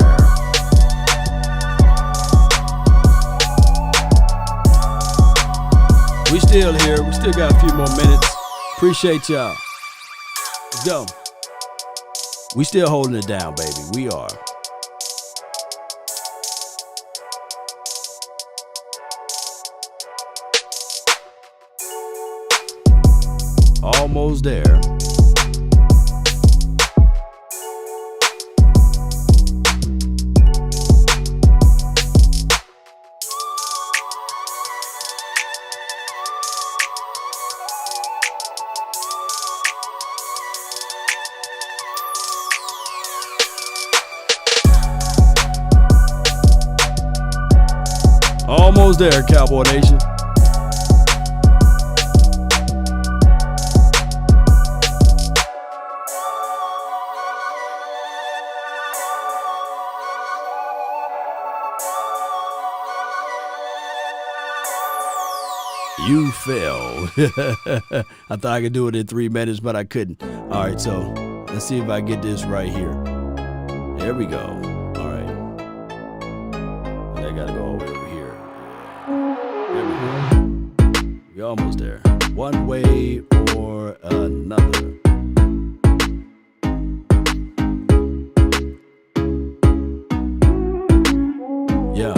We still here. We still got a few more minutes. Appreciate y'all. Let's go. We still holding it down, baby. We are. Almost there. Almost there, Cowboy Nation. You failed. I thought I could do it in 3 minutes, but I couldn't. All right, so let's see if I get this right here. There we go. All right. And I gotta go over here. There we go. We're almost there. One way or another. Yeah.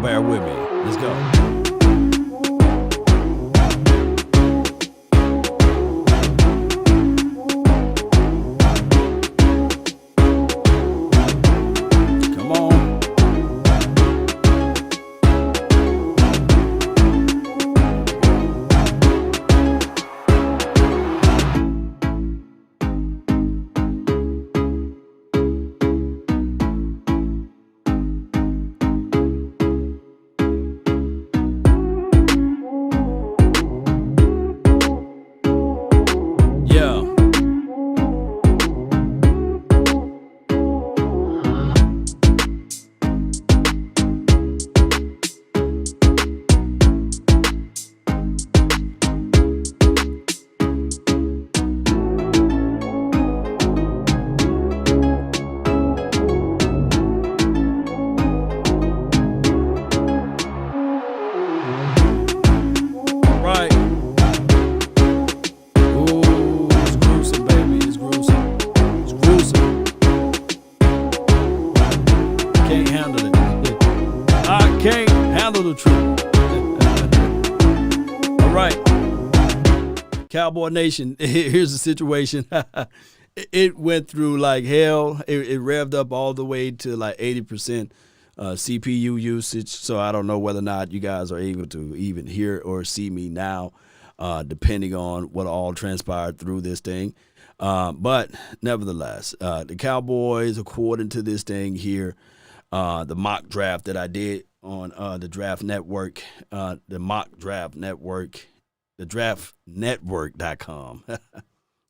Bear with me. Let's go. Come on. Cowboy Nation, here's the situation. It went through like hell. It revved up all the way to like 80% CPU usage. So I don't know whether or not you guys are able to even hear or see me now, depending on what all transpired through this thing. But nevertheless, the Cowboys, according to this thing here, the mock draft that I did on the Draft Network, the mock draft network, the draftnetwork.com.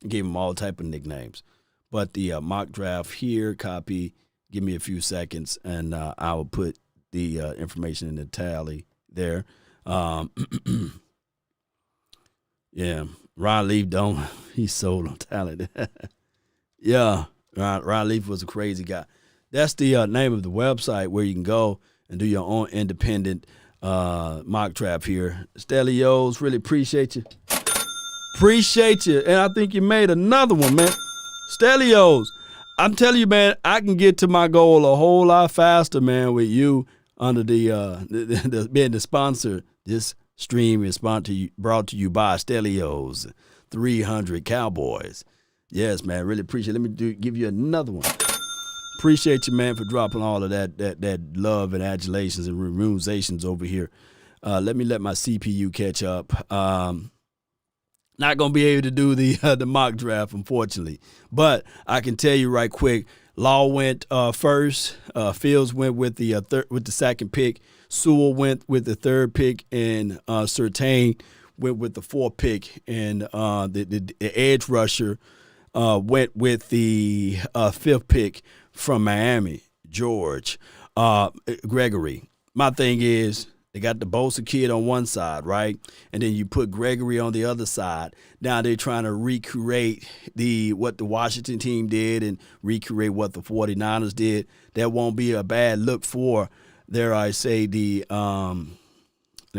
Gave them all type of nicknames. But the mock draft here, copy, give me a few seconds, and I will put the information in the tally there. Yeah, Ron Leaf he's sold on talent. Yeah, Ron Leaf was a crazy guy. That's the name of the website where you can go and do your own independent mock draft here. Stelios, really appreciate you. Appreciate you. And I think you made another one, man. Stelios, I'm telling you, man, I can get to my goal a whole lot faster, man, with you under the being the sponsor. This stream is brought to you by Stelios 300 Cowboys. Yes, man, really appreciate it. Let me give you another one. Appreciate you, man, for dropping all of that love and adulations and remunerations over here. Let my CPU catch up. Not going to be able to do the mock draft, unfortunately. But I can tell you right quick, Law went first. Fields went with the second pick. Sewell went with the third pick. And Surtain went with the fourth pick. And the edge rusher went with the fifth pick from Miami, George Gregory. My thing is, they got the Bosa kid on one side, right? And then you put Gregory on the other side. Now they're trying to recreate what the Washington team did and recreate what the 49ers did. That won't be a bad look for, let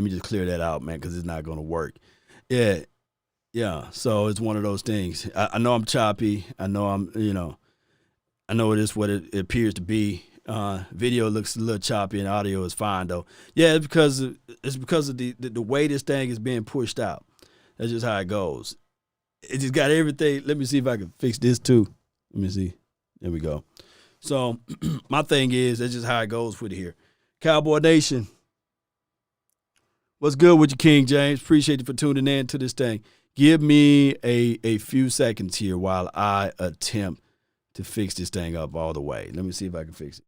me just clear that out, man, because it's not going to work. Yeah. So it's one of those things. I know I'm choppy. I know I know it is what it appears to be. Video looks a little choppy and audio is fine though. Yeah, it's because of the way this thing is being pushed out. That's just how it goes. It just got everything. Let me see if I can fix this too. Let me see. There we go. So my thing is, that's just how it goes with it here. Cowboy Nation, what's good with you, King James? Appreciate you for tuning in to this thing. Give me a few seconds here while I attempt to fix this thing up all the way. Let me see if I can fix it.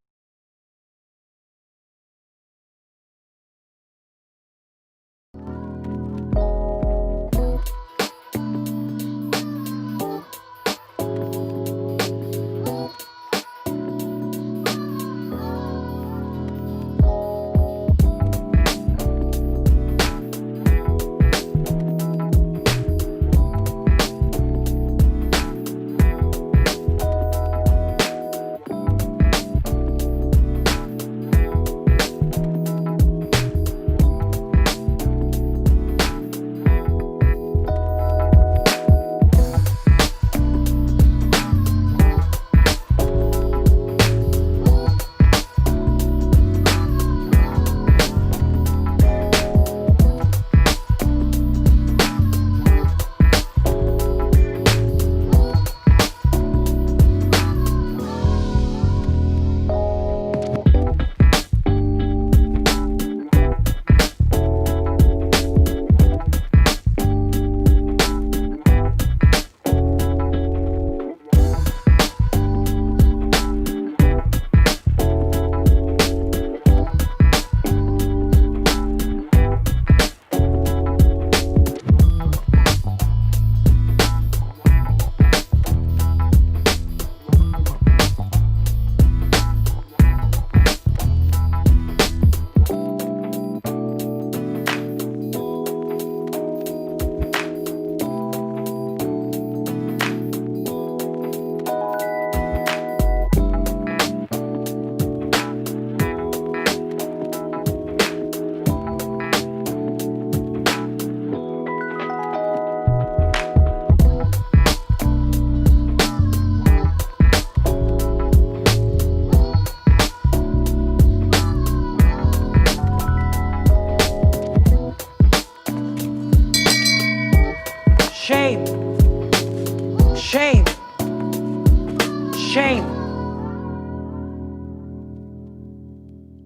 Shame.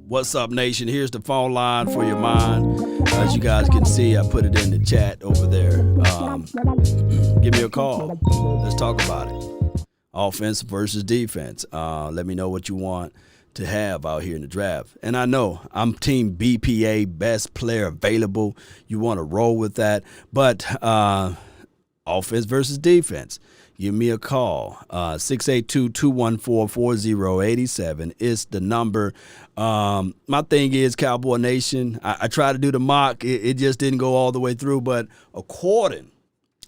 What's up, nation? Here's the phone line for your mind. As you guys can see, I put it in the chat over there. Give me a call. Let's talk about it. Offense versus defense. Let me know what you want to have out here in the draft. And I know I'm team BPA, best player available. You want to roll with that. But offense versus defense. Give me a call. 682-214-4087 is the number. My thing is, Cowboy Nation, I tried to do the mock. It just didn't go all the way through. But according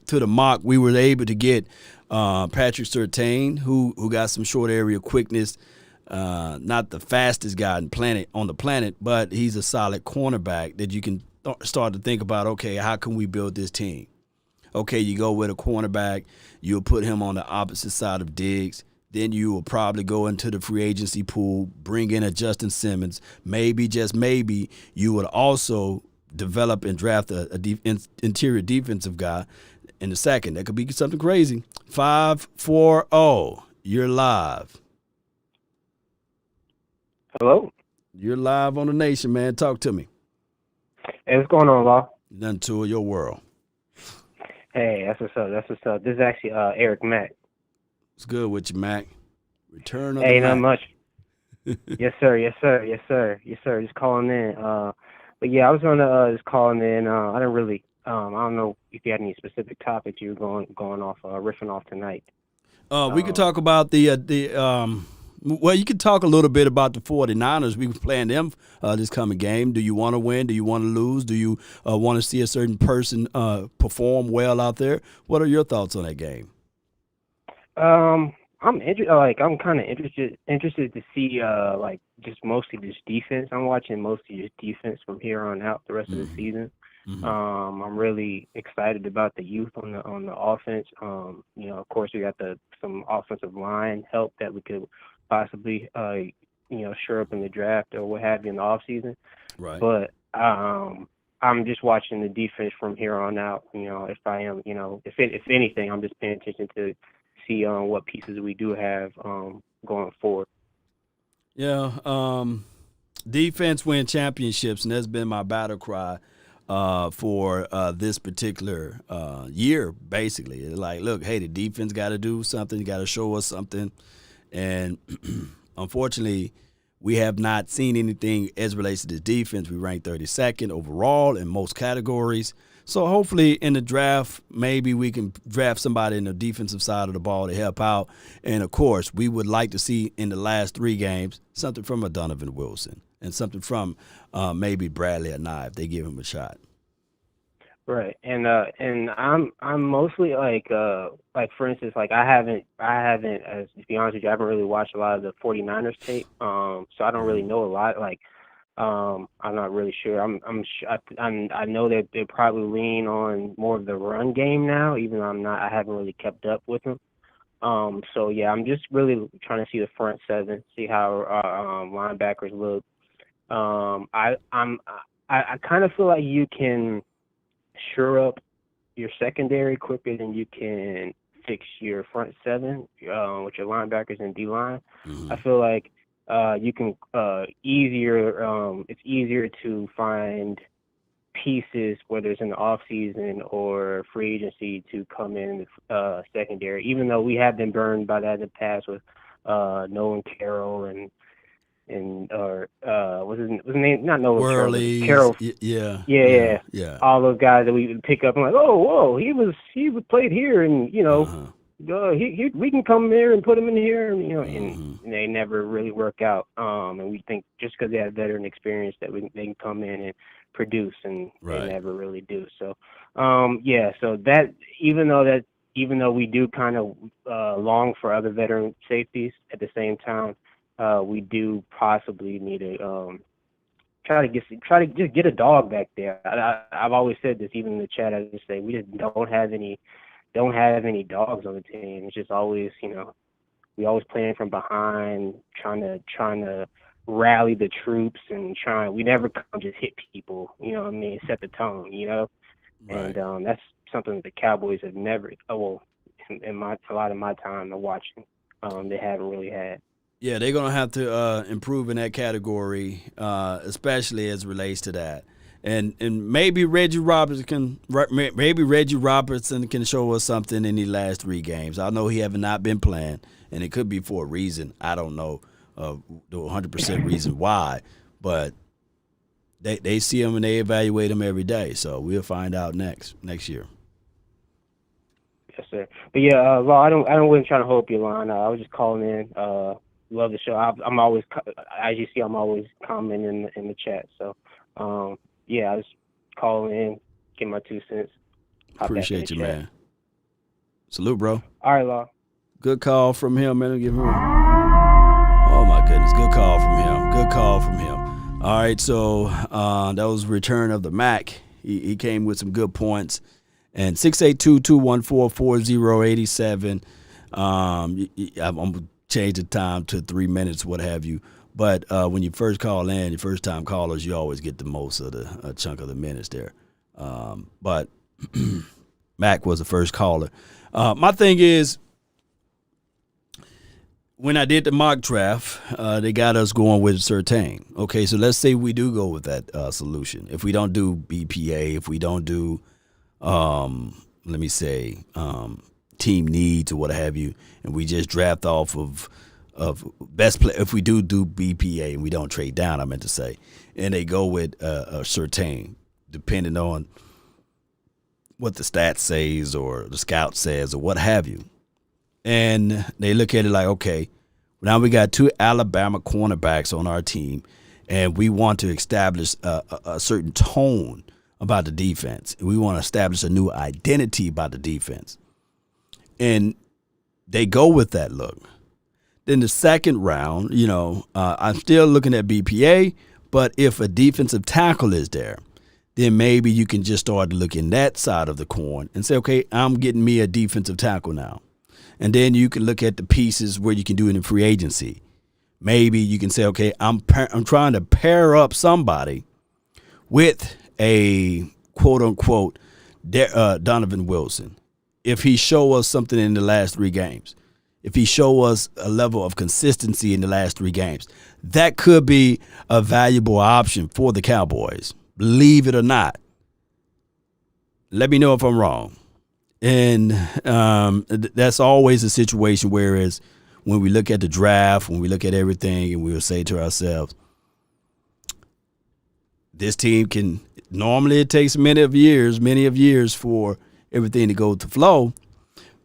to the mock, we were able to get Patrick Surtain, who got some short area quickness. Not the fastest guy on the planet, but he's a solid cornerback that you can start to think about, okay, how can we build this team? Okay, you go with a cornerback. You'll put him on the opposite side of Diggs. Then you will probably go into the free agency pool, bring in a Justin Simmons. Maybe, just maybe, you would also develop and draft an interior defensive guy in the second. That could be something crazy. 540, you're live. Hello? You're live on the nation, man. Talk to me. Hey, what's going on, Law? Nothing to your world. Hey, that's what's up. That's what's up. This is actually Eric Mack. What's good with you, Mac? Return of Hey, the not Mac. much. Yes, sir. Yes, sir. Yes, sir. Yes, sir. Just calling in. But yeah, I was gonna just calling in. I didn't really. I don't know if you had any specific topics you were going off, riffing off tonight. We could talk about well, you could talk a little bit about the 49ers. We were playing them this coming game. Do you want to win? Do you want to lose? Do you want to see a certain person perform well out there? What are your thoughts on that game? I'm kind of interested to see just mostly this defense. I'm watching mostly just defense from here on out the rest of the season. Mm-hmm. I'm really excited about the youth on the offense. Of course we got some offensive line help that we could possibly shore up in the draft or what have you in the off season. Right. But I'm just watching the defense from here on out. If anything, I'm just paying attention to see what pieces we do have going forward. Yeah. Defense win championships, and that's been my battle cry for this particular year, basically. It's like, look, hey, the defense got to do something. You got to show us something. And unfortunately, we have not seen anything as relates to the defense. We ranked 32nd overall in most categories. So hopefully in the draft, maybe we can draft somebody in the defensive side of the ball to help out. And, of course, we would like to see in the last 3 games something from a Donovan Wilson and something from maybe Bradley or Nye if they give him a shot. Right, and I'm mostly for instance, I haven't, as to be honest with you, I haven't really watched a lot of the 49ers tape, so I don't really know a lot. I'm not really sure. I know that they probably lean on more of the run game now, even though I haven't really kept up with them. So yeah, I'm just really trying to see the front seven, see how linebackers look. I kind of feel like you can shore up your secondary quicker than you can fix your front seven with your linebackers and D-line. Mm-hmm. I feel like you can it's easier to find pieces, whether it's in the off season or free agency, to come in secondary, even though we have been burned by that in the past with Nolan Carroll and what's his name? Not Nolan Worley, Carroll. Yeah. All those guys that we would pick up and like, oh, whoa, he played here, and we can come here and put him in here, and and they never really work out. And we think just because they have veteran experience that they can come in and produce, and they never really do. So, so that even though we do kind of long for other veteran safeties, at the same time, we do possibly need to try to just get a dog back there. I've always said this, even in the chat. I just say we just don't have any dogs on the team. It's just always, we always playing from behind, trying to rally the troops, and we never come just hit people, set the tone, Right. And that's something that the Cowboys have never, in a lot of my time of watching, they haven't really had. Yeah, they're gonna have to improve in that category, especially as it relates to that. And maybe Reggie Robertson can show us something in the last 3 games. I know he have not been playing, and it could be for a reason. I don't know the 100% reason why, but they see him and they evaluate him every day. So we'll find out next year. Yes, sir. But yeah, Law, I don't wasn't trying to hold up your line. I was just calling in. Love the show. I'm always, as you see, I'm always commenting in the chat. So, yeah, I was calling in, get my 2 cents. Appreciate you, man. Salute, bro. All right, Law. Good call from him, man. Give him. Oh my goodness, good call from him. Good call from him. All right, so that was return of the Mac. He came with some good points. And 682-214-4087. I'm gonna change the time to 3 minutes, what have you. But when you first call in, your first time callers, you always get the most of the chunk of the minutes there. But Mac was the first caller. My thing is, when I did the mock draft, they got us going with Surtain. Okay, so let's say we do go with that solution. If we don't do BPA, if we don't do let me say, team needs or what have you, and we just draft off of best play. If we do BPA and we don't trade down, I meant to say, and they go with a Surtain, depending on what the stats says or the scout says or what have you, and they look at it like, okay, now we got 2 Alabama cornerbacks on our team, and we want to establish a certain tone about the defense. We want to establish a new identity about the defense. And they go with that look. Then the second round, I'm still looking at BPA, but if a defensive tackle is there, then maybe you can just start looking that side of the coin and say, okay, I'm getting me a defensive tackle now. And then you can look at the pieces where you can do it in free agency. Maybe you can say, okay, I'm trying to pair up somebody with a quote-unquote Donovan Wilson. If he show us something in the last 3 games, if he show us a level of consistency in the last 3 games, that could be a valuable option for the Cowboys. Believe it or not. Let me know if I'm wrong. And that's always a situation, whereas when we look at the draft, when we look at everything, and we'll say to ourselves, this team can, normally it takes many of years for everything to go to flow.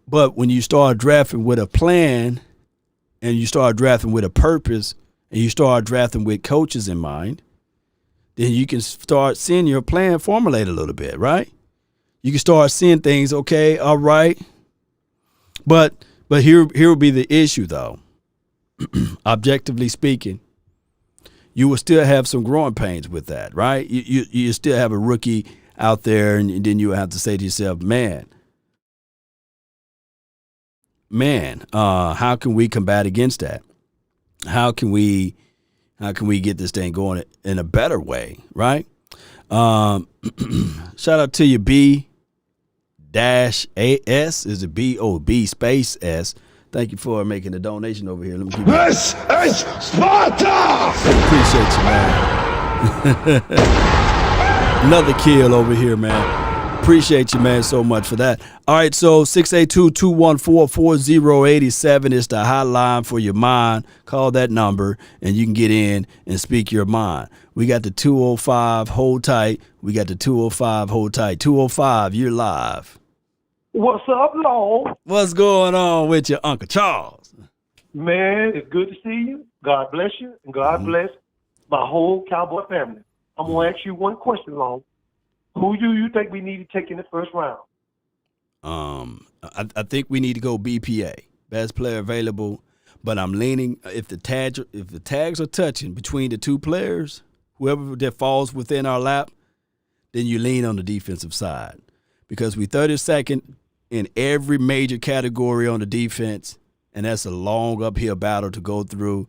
But when you start drafting with a plan and you start drafting with a purpose and you start drafting with coaches in mind, then you can start seeing your plan formulate a little bit, right? You can start seeing things, okay, all right. But here will be the issue, though. Objectively speaking, you will still have some growing pains with that, right? You still have a rookie out there, and then you have to say to yourself, man, how can we combat against that? How can we get this thing going in a better way, right? Shout out to you, B-AS. Is it B-O-B space S? Thank you for making the donation over here. Let me keep This is Sparta! Appreciate you, man. Another kill over here, man. Appreciate you, man, so much for that. All right, so 682-214-4087 is the hotline for your mind. Call that number, and you can get in and speak your mind. We got the 205, hold tight. We got the 205, hold tight. 205, you're live. What's up, Lord? What's going on with your Uncle Charles? Man, it's good to see you. God bless you, and God bless my whole Cowboy family. I'm going to ask you one question, Lord. Who do you think we need to take in the first round? I think we need to go BPA, best player available. But I'm leaning, if the tags are touching between the 2 players, whoever that falls within our lap, then you lean on the defensive side, because we 32nd in every major category on the defense, and that's a long uphill battle to go through.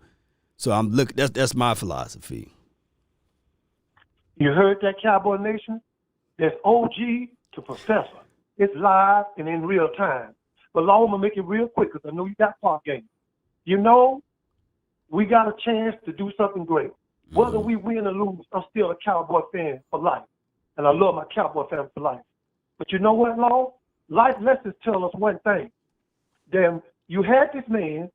So that's my philosophy. You heard that, Cowboy Nation? That's OG to Professor. It's live and in real time. But Lord, I'm going to make it real quick because I know you got park game. you know, we got a chance to do something great. Whether we win or lose, I'm still a Cowboy fan for life. And I love my Cowboy family for life. But you know what, Long? Life lessons tell us one thing. Then you had this man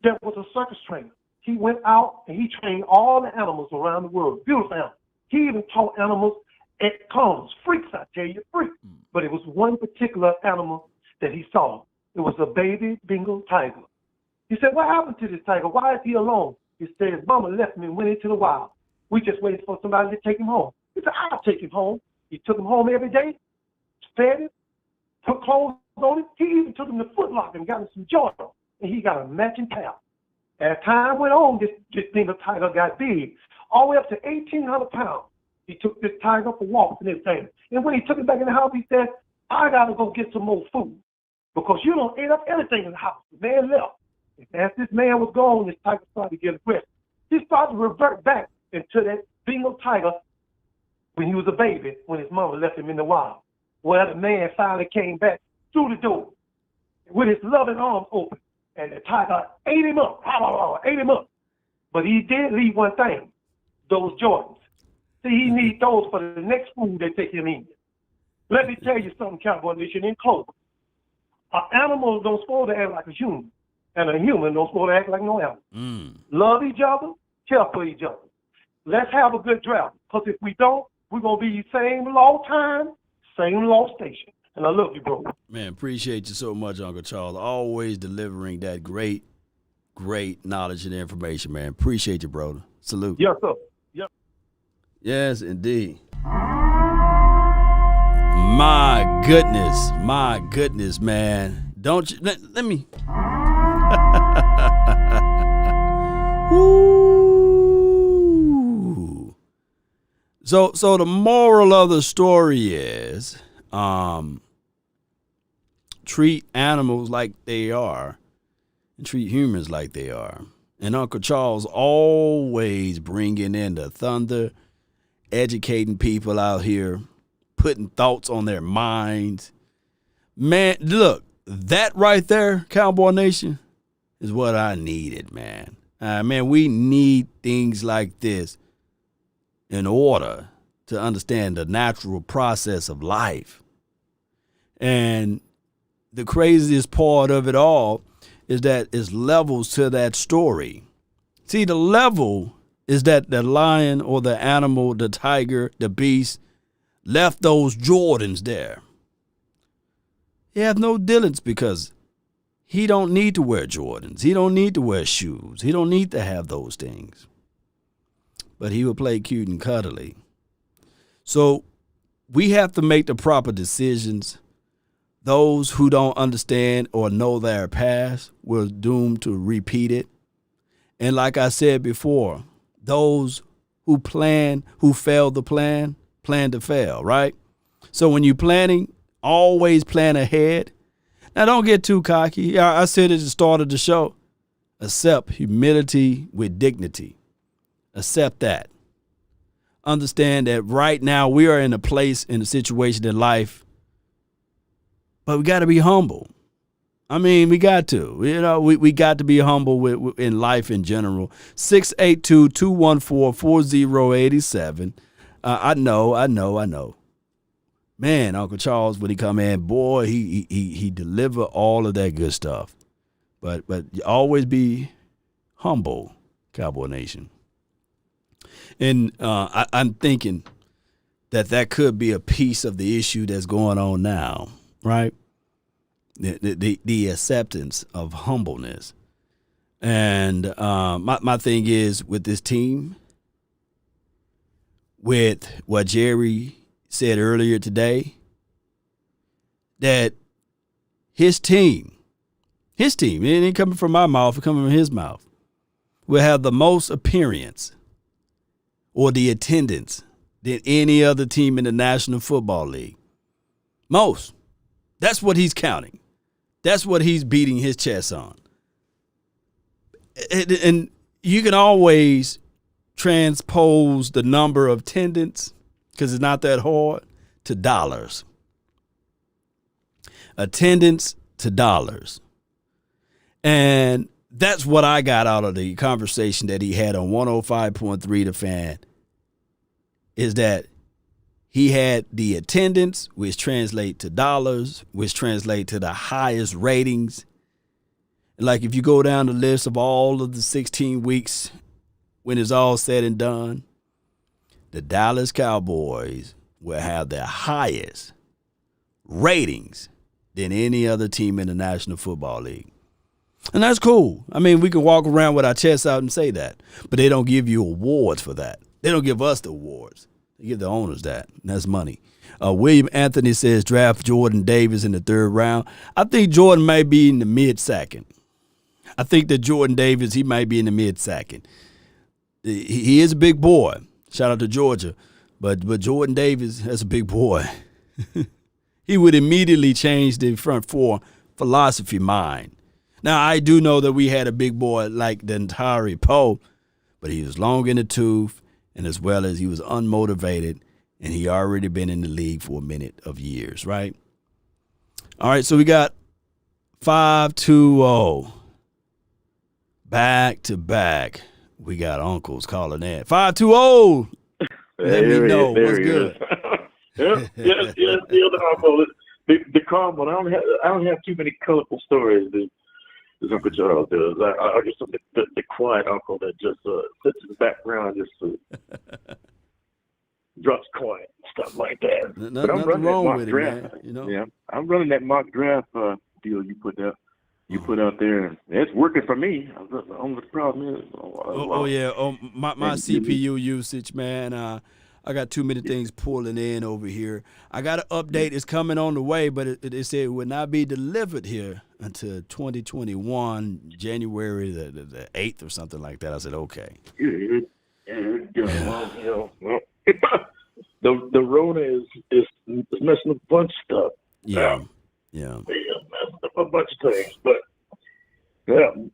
that was a circus trainer. He went out and he trained all the animals around the world, beautiful animals. He even taught animals at cones, freaks, I tell you, freaks. But it was one particular animal that he saw. It was a baby Bengal tiger. He said, what happened to this tiger? Why is he alone? He said, his mama left him and went into the wild. We just waited for somebody to take him home. He said, I'll take him home. He took him home every day, fed him, put clothes on him. He even took him to Foot Locker and got him some Jordan. And he got a matching towel. As time went on, this Bengal tiger got big, all the way up to 1,800 pounds. He took this tiger for walks and everything. And when he took it back in the house, he said, I got to go get some more food because you don't ate up everything in the house. The man left. And as this man was gone, this tiger started to get aggressive. He started to revert back into that Bengal tiger when he was a baby, when his mama left him in the wild. Well, the man finally came back through the door with his loving arms open. And the tiger ate him up, ate him up. But he did leave one thing, those Jordans. See, he needs those for the next food they take him in. Let me tell you something, Cowboy Nation, in close. An animal don't supposed to act like a human, and a human don't supposed to act like no animal. Love each other, care for each other. Let's have a good draft, because if we don't, we're going to be same law time, same law station. And I love you, bro. Man, appreciate you so much, Uncle Charles. Always delivering that great knowledge and information, man. Appreciate you, brother. Salute. Yes, sir. Yep. Yes, indeed. My goodness, man. Don't you let me. Ooh. So the moral of the story is, treat animals like they are and treat humans like they are. And Uncle Charles always bringing in the thunder, educating people out here, putting thoughts on their minds. Man, look, that right there, Cowboy Nation, is what I needed, man. Man, we need things like this in order to understand the natural process of life. And the craziest part of it all is that it's levels to that story. See, the level is that the lion or the animal, the tiger, the beast, left those Jordans there. He has no dealings because he don't need to wear Jordans. He don't need to wear shoes. He don't need to have those things. But he will play cute and cuddly. So we have to make the proper decisions. Those who don't understand or know their past will doomed to repeat it. And like I said before, those who fail to plan to fail, right? So when you're planning, always plan ahead. Now, don't get too cocky. I said at the start of the show, accept humility with dignity. Accept that. Understand that right now we are in a situation in life, but we got to be humble. I mean, we got to. You know, we got to be humble in life in general. 682-214-4087. I know. Man, Uncle Charles, when he come in, boy, he deliver all of that good stuff. But always be humble, Cowboy Nation. And I'm thinking that could be a piece of the issue that's going on now, right? The acceptance of humbleness. And my thing is with this team, with what Jerry said earlier today, that his team, it ain't coming from my mouth, it's coming from his mouth, will have the most appearance or the attendance than any other team in the National Football League. Most. That's what he's counting. That's what he's beating his chest on. And you can always transpose the number of attendance, because it's not that hard, to dollars. Attendance to dollars. And That's what I got out of the conversation that he had on 105.3 The Fan, is that he had the attendance, which translate to dollars, which translate to the highest ratings. Like if you go down the list of all of the 16 weeks when it's all said and done, the Dallas Cowboys will have the highest ratings than any other team in the National Football League. And that's cool. I mean, we can walk around with our chests out and say that, but they don't give you awards for that. They don't give us the awards. They give the owners that, and that's money. William Anthony says draft Jordan Davis in the 3rd round. I think Jordan might be in the mid-second. I think that Jordan Davis, he might be in the mid-second. He is a big boy. Shout out to Georgia. But Jordan Davis, that's a big boy. He would immediately change the front four philosophy mind. Now, I do know that we had a big boy like Dentari Poe, but he was long in the tooth, and as well as he was unmotivated, and he already been in the league for a minute of years, right? All right, so we got 520. Back to back. We got uncles calling in. 520. Let me know what's good. Yes, the other uncle. The calm one. I don't have too many colorful stories as Uncle Charles does. I just the quiet uncle that just sits in the background, just drops quiet, stuff like that. But I'm running that mock draft. Man, you know? Yeah, I'm running that mock draft deal you put out there, and it's working for me. The only problem is, my CPU usage, man. I got too many things pulling in over here. I got an update. It's coming on the way, but it said it would not be delivered here until 2021, January the 8th or something like that. I said, okay. Well, the Rona is messing up a bunch of stuff. Yeah. Messing up a bunch of things. But, well,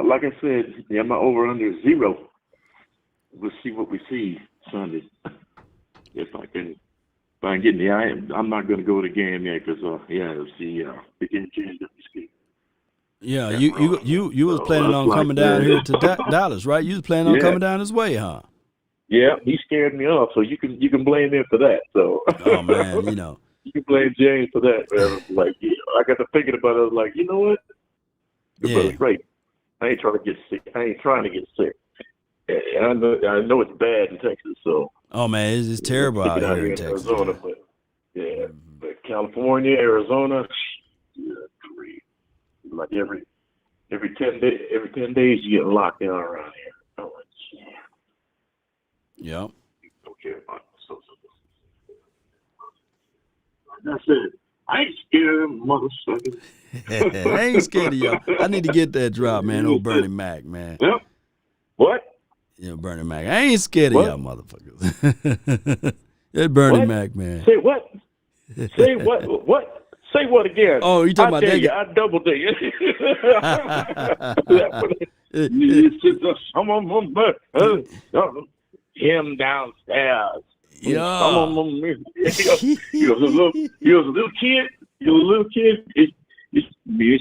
like I said, my over-under is 0. We'll see what we see Sunday. If I can get in the eye, I'm not going to go to the game yet because the game changed up the speed. Yeah, you was planning on coming down here to Dallas, right? You was planning on coming down this way, huh? Yeah, he scared me off, so you can blame him for that. So. Oh man, you can blame James for that, man. Like, I got to thinking about it. I was like, you know what? Your brother's right. I ain't trying to get sick. And I know it's bad in Texas, so. Oh man, it's terrible out here in Texas. Arizona, but California, Arizona, great. Like every 10 days you get locked down around here. Oh, yeah. Don't care about social distancing. That's it. I ain't scared of motherfuckers. I ain't scared of y'all. I need to get that drop, man. Old Bernie Mac, man. Yep. What? Bernie Mac. I ain't scared of y'all motherfuckers. That Bernie Mac, man. Say what? Say what? What? Say what again? Oh, you talking about that? I double dare you. Him downstairs. Yeah. You was a little kid. It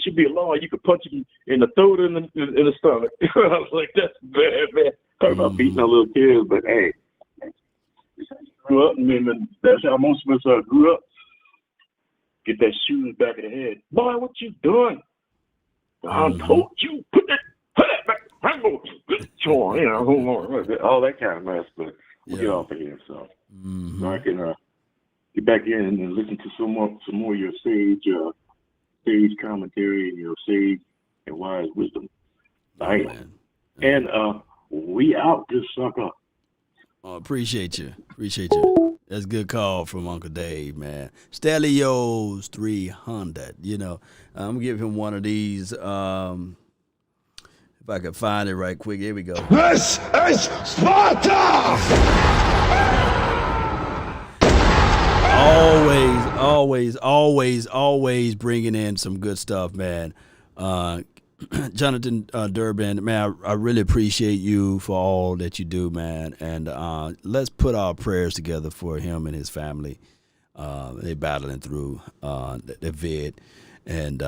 should be a law. You could punch him in the throat and in the stomach. I was like, that's bad, man. Talking about beating our little kids, but hey, grew up, and that's how most of us grew up. Get that shoe in the back of the head. Boy, what you doing? I told you, put that back. All that kind of mess, but we'll get off of here. So I can get back in and listen to some more of your sage commentary and your sage and wise wisdom. Right? And we out this sucker. Oh, appreciate you. That's a good call from Uncle Dave, man. Stelios 300. I'm gonna give him one of these. If I can find it right quick. Here we go. This is Sparta! Always bringing in some good stuff, man. Jonathan Durbin, man, I really appreciate you for all that you do, man. And let's put our prayers together for him and his family. They're battling through the vid. And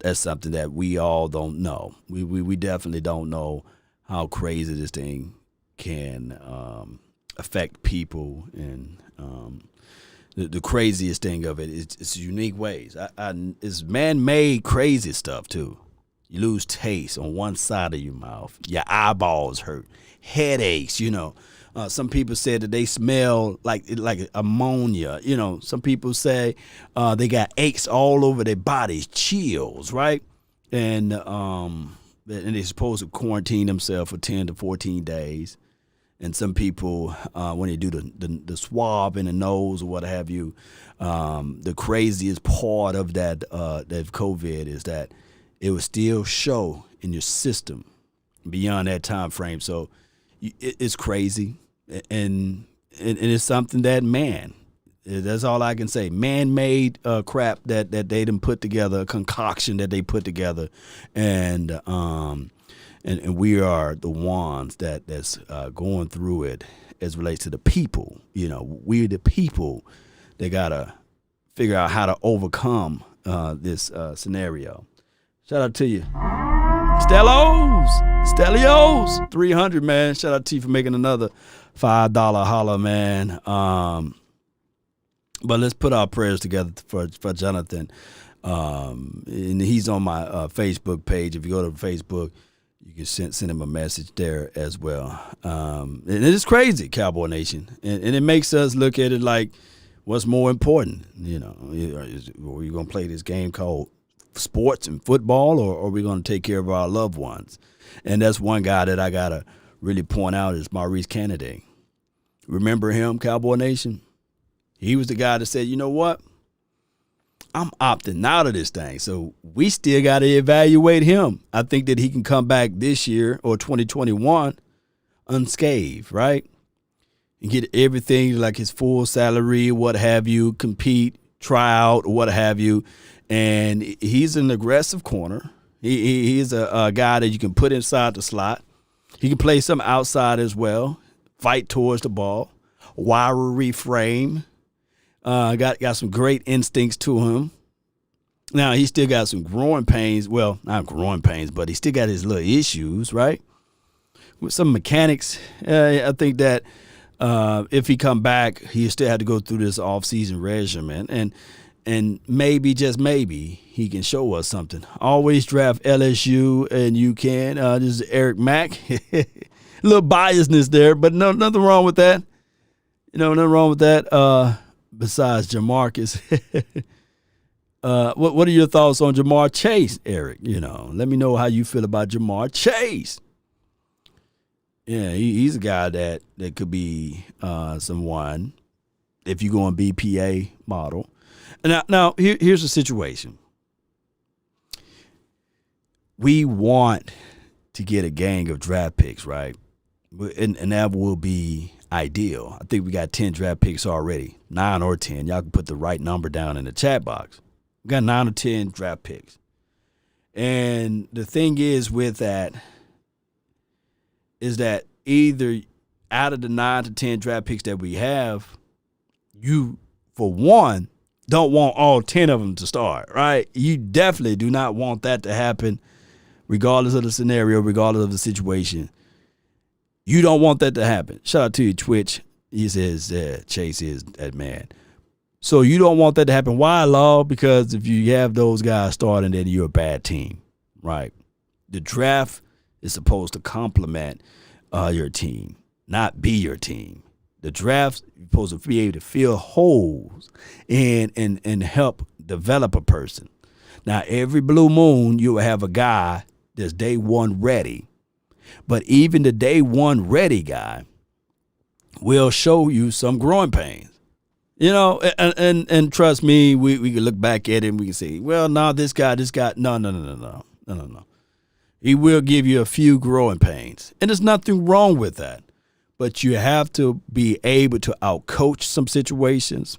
that's something that we all don't know. We definitely don't know how crazy this thing can affect people. And the craziest thing of it is it's unique ways. It's man-made crazy stuff, too. You lose taste on one side of your mouth. Your eyeballs hurt. Headaches, some people said that they smell like ammonia. Some people say they got aches all over their bodies, chills, right? And they're supposed to quarantine themselves for 10 to 14 days. And some people, when they do the swab in the nose or what have you, the craziest part of that COVID is that it will still show in your system beyond that time frame. So it's crazy, and it's something that that's all I can say. Man-made crap that they done put together, a concoction that they put together, and we are the ones that's going through it as relates to the people. We're the people that gotta figure out how to overcome this scenario. Shout out to you. Stelios, 300, man. Shout out to you for making another $5 holler, man. But let's put our prayers together for Jonathan. And he's on my Facebook page. If you go to Facebook, you can send him a message there as well. And it's crazy, Cowboy Nation. And it makes us look at it like, what's more important? Are you going to play this game called sports and football, or are we going to take care of our loved ones? And that's one guy that I got to really point out is Maurice Kennedy. Remember him, Cowboy Nation? He was the guy that said, you know what? I'm opting out of this thing. So we still got to evaluate him. I think that he can come back this year or 2021 unscathed, right? And get everything like his full salary, what have you, compete, try out, what have you. And he's an aggressive corner. He's a guy that you can put inside the slot. He can play some outside as well, fight towards the ball, wiry frame. Got some great instincts to him. Now, he still got some growing pains. Well, not growing pains, but he still got his little issues, right? With some mechanics, I think that if he come back, he still had to go through this off-season regimen. And maybe, just maybe, he can show us something. Always draft LSU, and you can. This is Eric Mack. A little biasness there, but nothing wrong with that. Nothing wrong with that. Besides Jamarcus. What are your thoughts on Jamar Chase, Eric? Let me know how you feel about Jamar Chase. Yeah, he's a guy that could be someone if you go on BPA model. Now here's the situation. We want to get a gang of draft picks, right? And that will be ideal. I think we got 10 draft picks already, 9 or 10. Y'all can put the right number down in the chat box. We got 9 or 10 draft picks. And the thing is with that is that either out of the 9 to 10 draft picks that we have, you, for one, don't want all 10 of them to start, right? You definitely do not want that to happen regardless of the scenario, regardless of the situation. You don't want that to happen. Shout out to you, Twitch. He says Chase is that man. So you don't want that to happen. Why, Law? Because if you have those guys starting, then you're a bad team, right? The draft is supposed to complement your team, not be your team. The draft is supposed to be able to fill holes and help develop a person. Now, every blue moon, you will have a guy that's day one ready. But even the day one ready guy will show you some growing pains. And trust me, we can look back at it and we can say, well, no, this guy, no. He will give you a few growing pains. And there's nothing wrong with that. But you have to be able to outcoach some situations,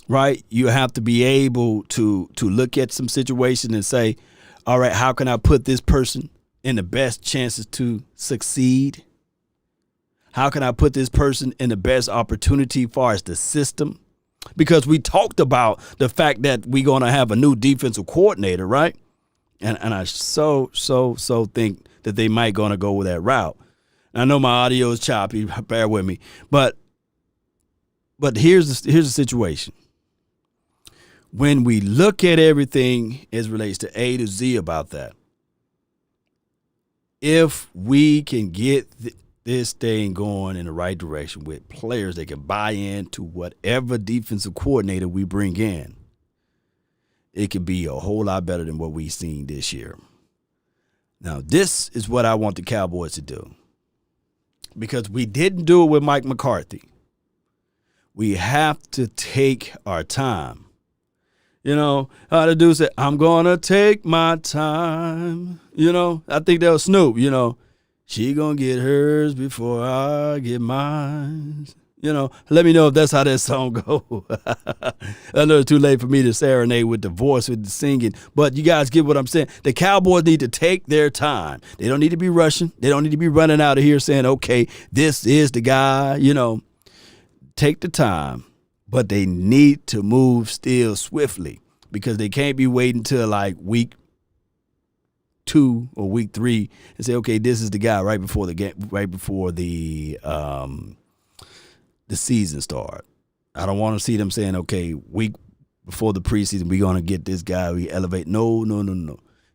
right? You have to be able to look at some situations and say, all right, how can I put this person in the best chances to succeed? How can I put this person in the best opportunity as far as the system? because we talked about the fact that we're going to have a new defensive coordinator, right? And I so think that they might going to go with that route. And I know my audio is choppy, bear with me, but here's the situation. When we look at everything as relates to A to Z about that, if we can get this thing going in the right direction with players that can buy into whatever defensive coordinator we bring in, it could be a whole lot better than what we've seen this year. Now, this is what I want the Cowboys to do, because we didn't do it with Mike McCarthy. We have to take our time. You know, how the dude said, I'm going to take my time. You know, I think that was Snoop, you know. She going to get hers before I get mine. You know, let me know if that's how that song goes. I know it's too late for me to serenade with the voice, with the singing. But you guys get what I'm saying. The Cowboys need to take their time. They don't need to be rushing. They don't need to be running out of here saying, okay, this is the guy. You know, take the time. But they need to move still swiftly, because they can't be waiting till like week 2 or week 3 and say, okay, this is the guy right before the game, right before the season start. I don't want to see them saying, okay, week before the preseason, we're going to get this guy, we elevate. No.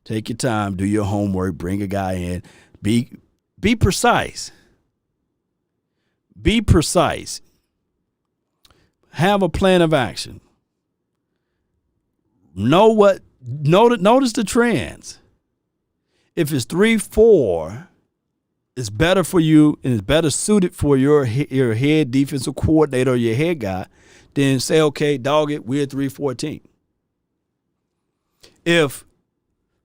Take your time, do your homework, bring a guy in. Be precise. Be precise. Have a plan of action. Notice the trends. If it's 3-4, it's better for you and it's better suited for your head defensive coordinator or your head guy, then say, okay, dog it, we're 3-14. If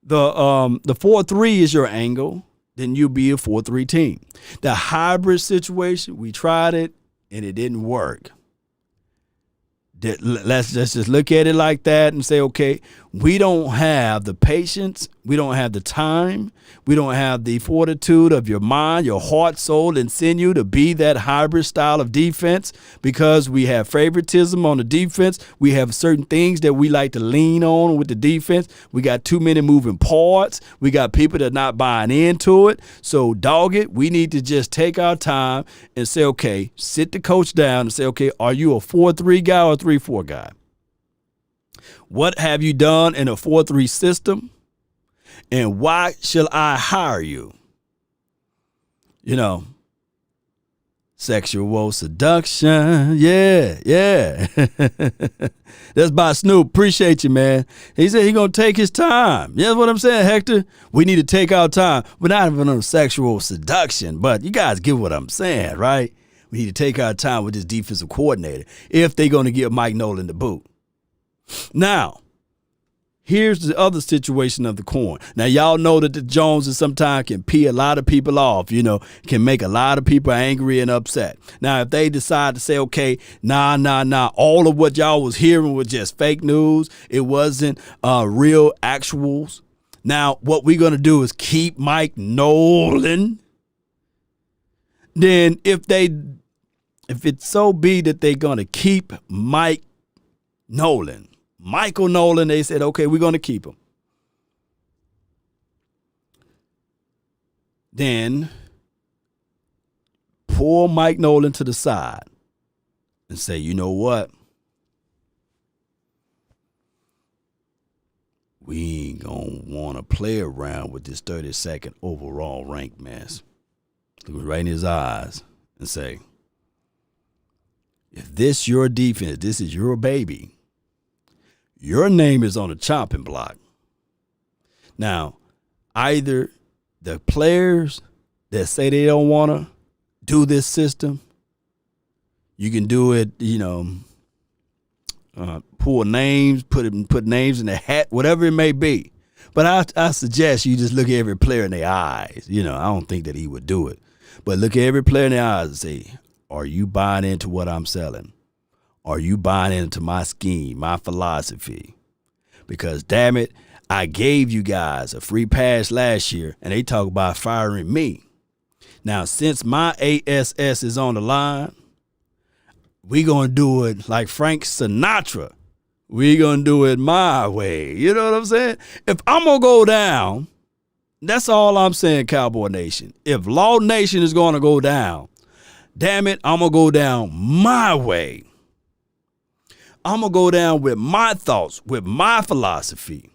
the 4-3 is your angle, then you'll be a 4-3 team. The hybrid situation, we tried it and it didn't work. Let's just look at it like that and say, okay, we don't have the patience, we don't have the time, we don't have the fortitude of your mind, your heart, soul, and sinew to be that hybrid style of defense, because we have favoritism on the defense. We have certain things that we like to lean on with the defense. We got too many moving parts. We got people that are not buying into it. So, dog it, we need to just take our time and say, okay, sit the coach down and say, okay, are you a 4-3 guy or a 3-4 guy? What have you done in a 4-3 system? And why shall I hire you? You know, sexual seduction. Yeah. That's by Snoop. Appreciate you, man. He said he's going to take his time. You know what I'm saying, Hector? We need to take our time. We're not even on sexual seduction, but you guys get what I'm saying, right? We need to take our time with this defensive coordinator if they're going to give Mike Nolan the boot. Now, here's the other situation of the coin. Now, y'all know that the Joneses sometimes can pee a lot of people off, you know, can make a lot of people angry and upset. Now, if they decide to say, okay, nah, all of what y'all was hearing was just fake news, it wasn't real actuals. Now, what we're going to do is keep Mike Nolan. Then if it so be that they're going to keep Michael Nolan, they said, okay, we're going to keep him. Then pull Mike Nolan to the side and say, you know what? We ain't going to want to play around with this 32nd overall ranked mess. Look right in his eyes and say, if this your defense, this is your baby, your name is on the chopping block. Now, either the players that say they don't want to do this system, you can do it, you know, pull names, put names in the hat, whatever it may be. But I suggest you just look at every player in their eyes. You know, I don't think that he would do it. But look at every player in their eyes and say, are you buying into what I'm selling? Are you buying into my scheme, my philosophy? Because, damn it, I gave you guys a free pass last year, and they talk about firing me. Now, since my ASS is on the line, we going to do it like Frank Sinatra. We going to do it my way. You know what I'm saying? If I'm going to go down, that's all I'm saying, Cowboy Nation. If Law Nation is going to go down, damn it, I'm going to go down my way. I'm going to go down with my thoughts, with my philosophy,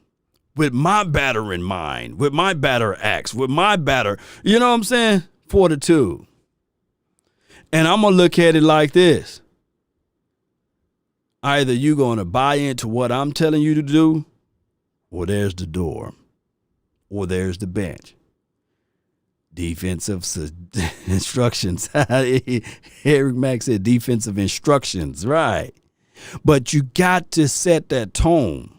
with my battering mind, with my batter axe, with my batter, you know what I'm saying? Fortitude. And I'm going to look at it like this. Either you're going to buy into what I'm telling you to do, or there's the door, or there's the bench. Defensive instructions. Eric Mack said defensive instructions, right. But you got to set that tone.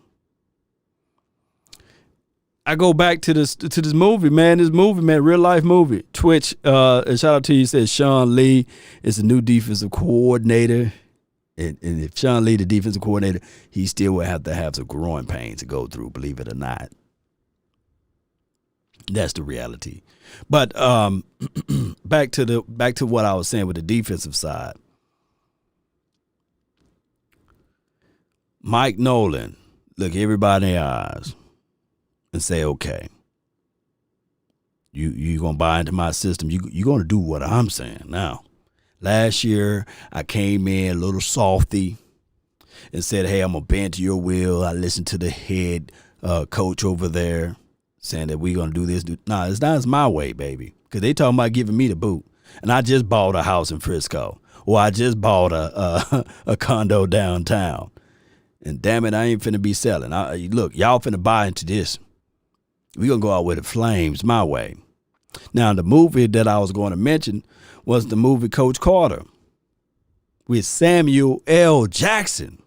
I go back to this movie, man. This movie, man, real life movie. Twitch, and shout out to you, says Sean Lee is the new defensive coordinator. And if Sean Lee, the defensive coordinator, he still will have to have some growing pains to go through, believe it or not. That's the reality. But back to what I was saying with the defensive side. Mike Nolan, look everybody in the eyes and say, okay, you gonna buy into my system. You gonna do what I'm saying. Now, last year I came in a little softy and said, hey, I'm gonna bend to your will. I listened to the head coach over there saying that we gonna do this. Nah, it's not my way, baby. Because they talking about giving me the boot. And I just bought a house in Frisco. Or I just bought a condo downtown. And damn it, I ain't finna be selling. Look, y'all finna buy into this. We gonna go out with the flames my way. Now, the movie that I was going to mention was the movie Coach Carter with Samuel L. Jackson.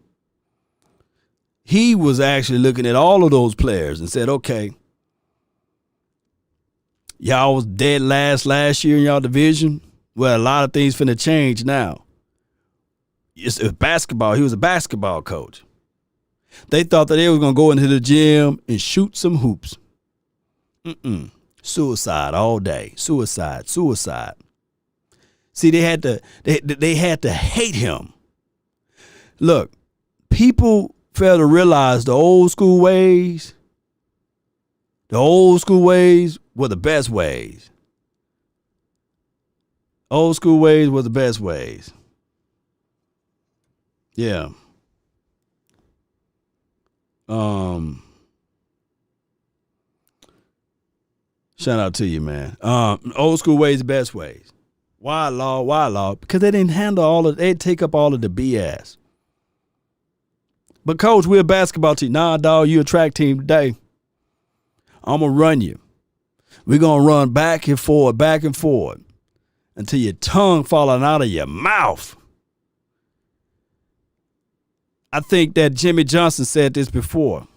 He was actually looking at all of those players and said, okay, y'all was dead last year in y'all division. Well, a lot of things finna change now. It's basketball. He was a basketball coach. They thought that they was going to go into the gym and shoot some hoops. Suicide all day. Suicide. See, they had to hate him. Look, people fail to realize the old school ways were the best ways. Old school ways were the best ways. Yeah. Shout out to you, man. Old school ways, the best ways. Why law? Because they didn't handle they'd take up all of the BS. But coach, we're a basketball team. Nah, dog, you a track team today. I'm going to run you. We're going to run back and forth until your tongue falling out of your mouth. I think that Jimmy Johnson said this before.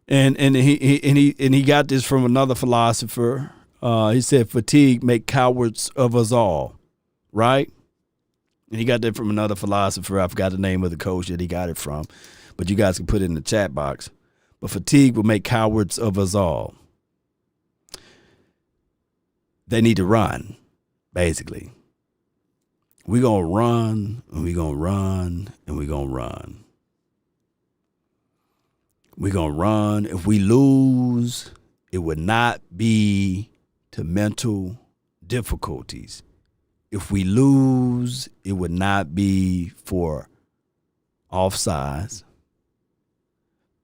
And he got this from another philosopher. He said, fatigue make cowards of us all, right? And he got that from another philosopher. I forgot the name of the coach that he got it from, but you guys can put it in the chat box. But fatigue will make cowards of us all. They need to run, basically. We're going to run, and we're going to run, and we're going to run. We're going to run. If we lose, it would not be to mental difficulties. If we lose, it would not be for offsides,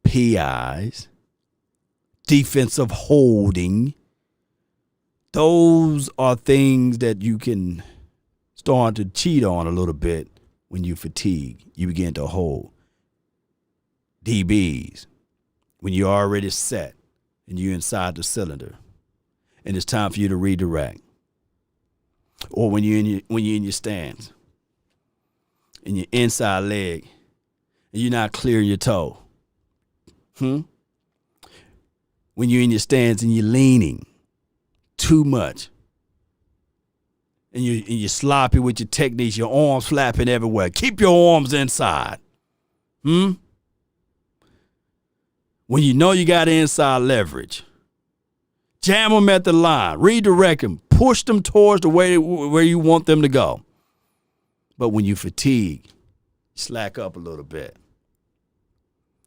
PIs, defensive holding. Those are things that you can start to cheat on a little bit when you fatigue. You begin to hold. DBs, when you're already set and you're inside the cylinder and it's time for you to redirect. Or when you're in your stance and your inside leg and you're not clearing your toe. When you're in your stance and you're leaning too much and you're sloppy with your techniques, your arms flapping everywhere. Keep your arms inside. When you know you got inside leverage, jam them at the line, redirect them, push them towards the way where you want them to go. But when you fatigue, slack up a little bit.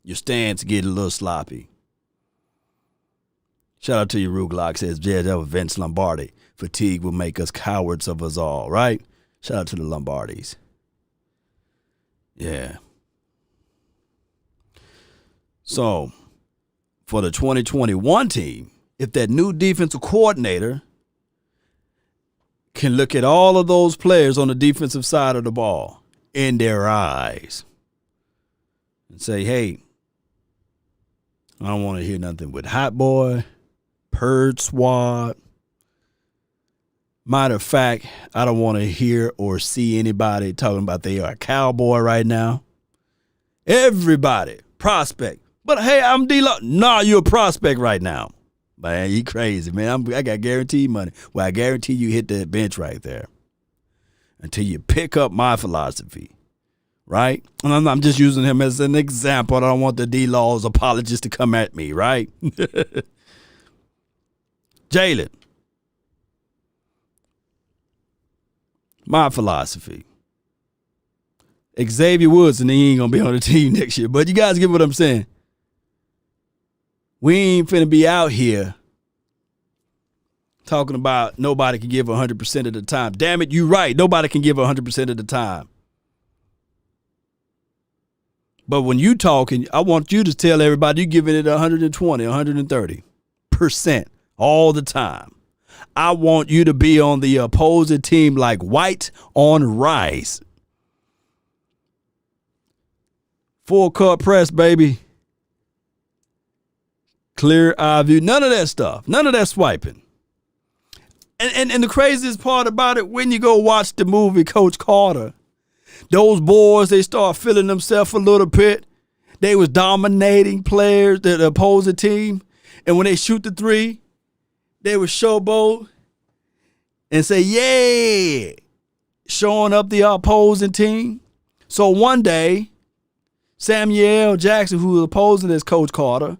Your stance get a little sloppy. Shout out to you, Ruglock says, yeah, that was Vince Lombardi. Fatigue will make us cowards of us all, right? Shout out to the Lombardis. Yeah. So, for the 2021 team, if that new defensive coordinator can look at all of those players on the defensive side of the ball in their eyes and say, hey, I don't want to hear nothing with Hot Boy, Purge Squad. Matter of fact, I don't want to hear or see anybody talking about they are a Cowboy right now. Everybody, prospect. But hey, I'm D-Lo. Nah, you're a prospect right now. Man, you crazy, man. I got guaranteed money. Well, I guarantee you hit that bench right there until you pick up my philosophy, right? And I'm just using him as an example. I don't want the D-Law's apologists to come at me, right? Jalen, my philosophy. Xavier Woods, and he ain't going to be on the team next year. But you guys get what I'm saying. We ain't finna be out here talking about nobody can give 100% of the time. Damn it, you right. Nobody can give 100% of the time. But when you talking, I want you to tell everybody you're giving it 120, 130% all the time. I want you to be on the opposing team like white on rice. Full court press, baby. Clear eye view. None of that stuff. None of that swiping. And the craziest part about it, when you go watch the movie Coach Carter, those boys, they start feeling themselves a little bit. They was dominating players, the opposing team. And when they shoot the three, they would showboat and say, yeah, showing up the opposing team. So one day, Samuel Jackson, who was opposing as Coach Carter,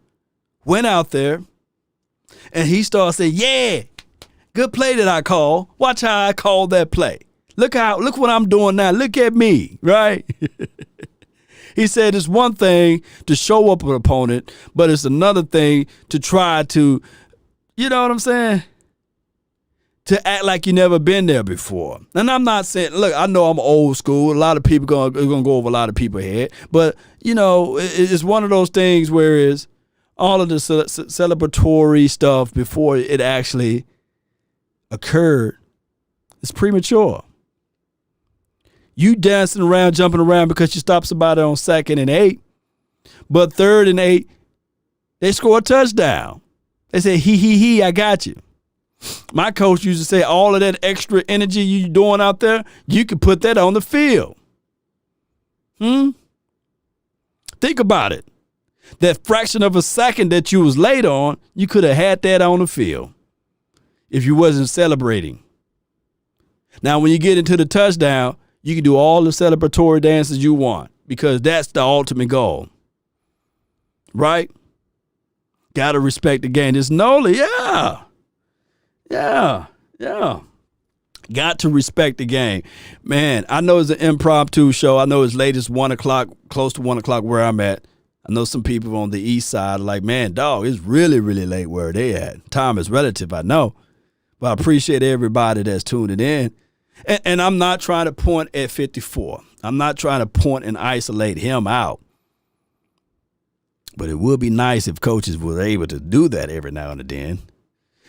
went out there and he started saying, yeah, good play that I call. Watch how I called that play. Look what I'm doing now. Look at me, right? He said it's one thing to show up an opponent, but it's another thing to try to, you know what I'm saying? To act like you never been there before. And I'm not saying, look, I know I'm old school. A lot of people are going to go over a lot of people's head. But, you know, it's one of those things where it's all of the celebratory stuff before it actually occurred is premature. You dancing around, jumping around because you stopped somebody on 2nd and 8, but 3rd and 8, they score a touchdown. They say, he, I got you. My coach used to say all of that extra energy you doing out there, you could put that on the field. Think about it. That fraction of a second that you was late on, you could have had that on the field if you wasn't celebrating. Now, when you get into the touchdown, you can do all the celebratory dances you want because that's the ultimate goal. Right? Got to respect the game. It's Nola, yeah. Got to respect the game. Man, I know it's an impromptu show. I know it's late. It's 1 o'clock, close to 1 o'clock where I'm at. I know some people on the east side are like, man, dog, it's really, really late where they at. Time is relative, I know. But I appreciate everybody that's tuning in. And I'm not trying to point at 54. I'm not trying to point and isolate him out. But it would be nice if coaches were able to do that every now and then.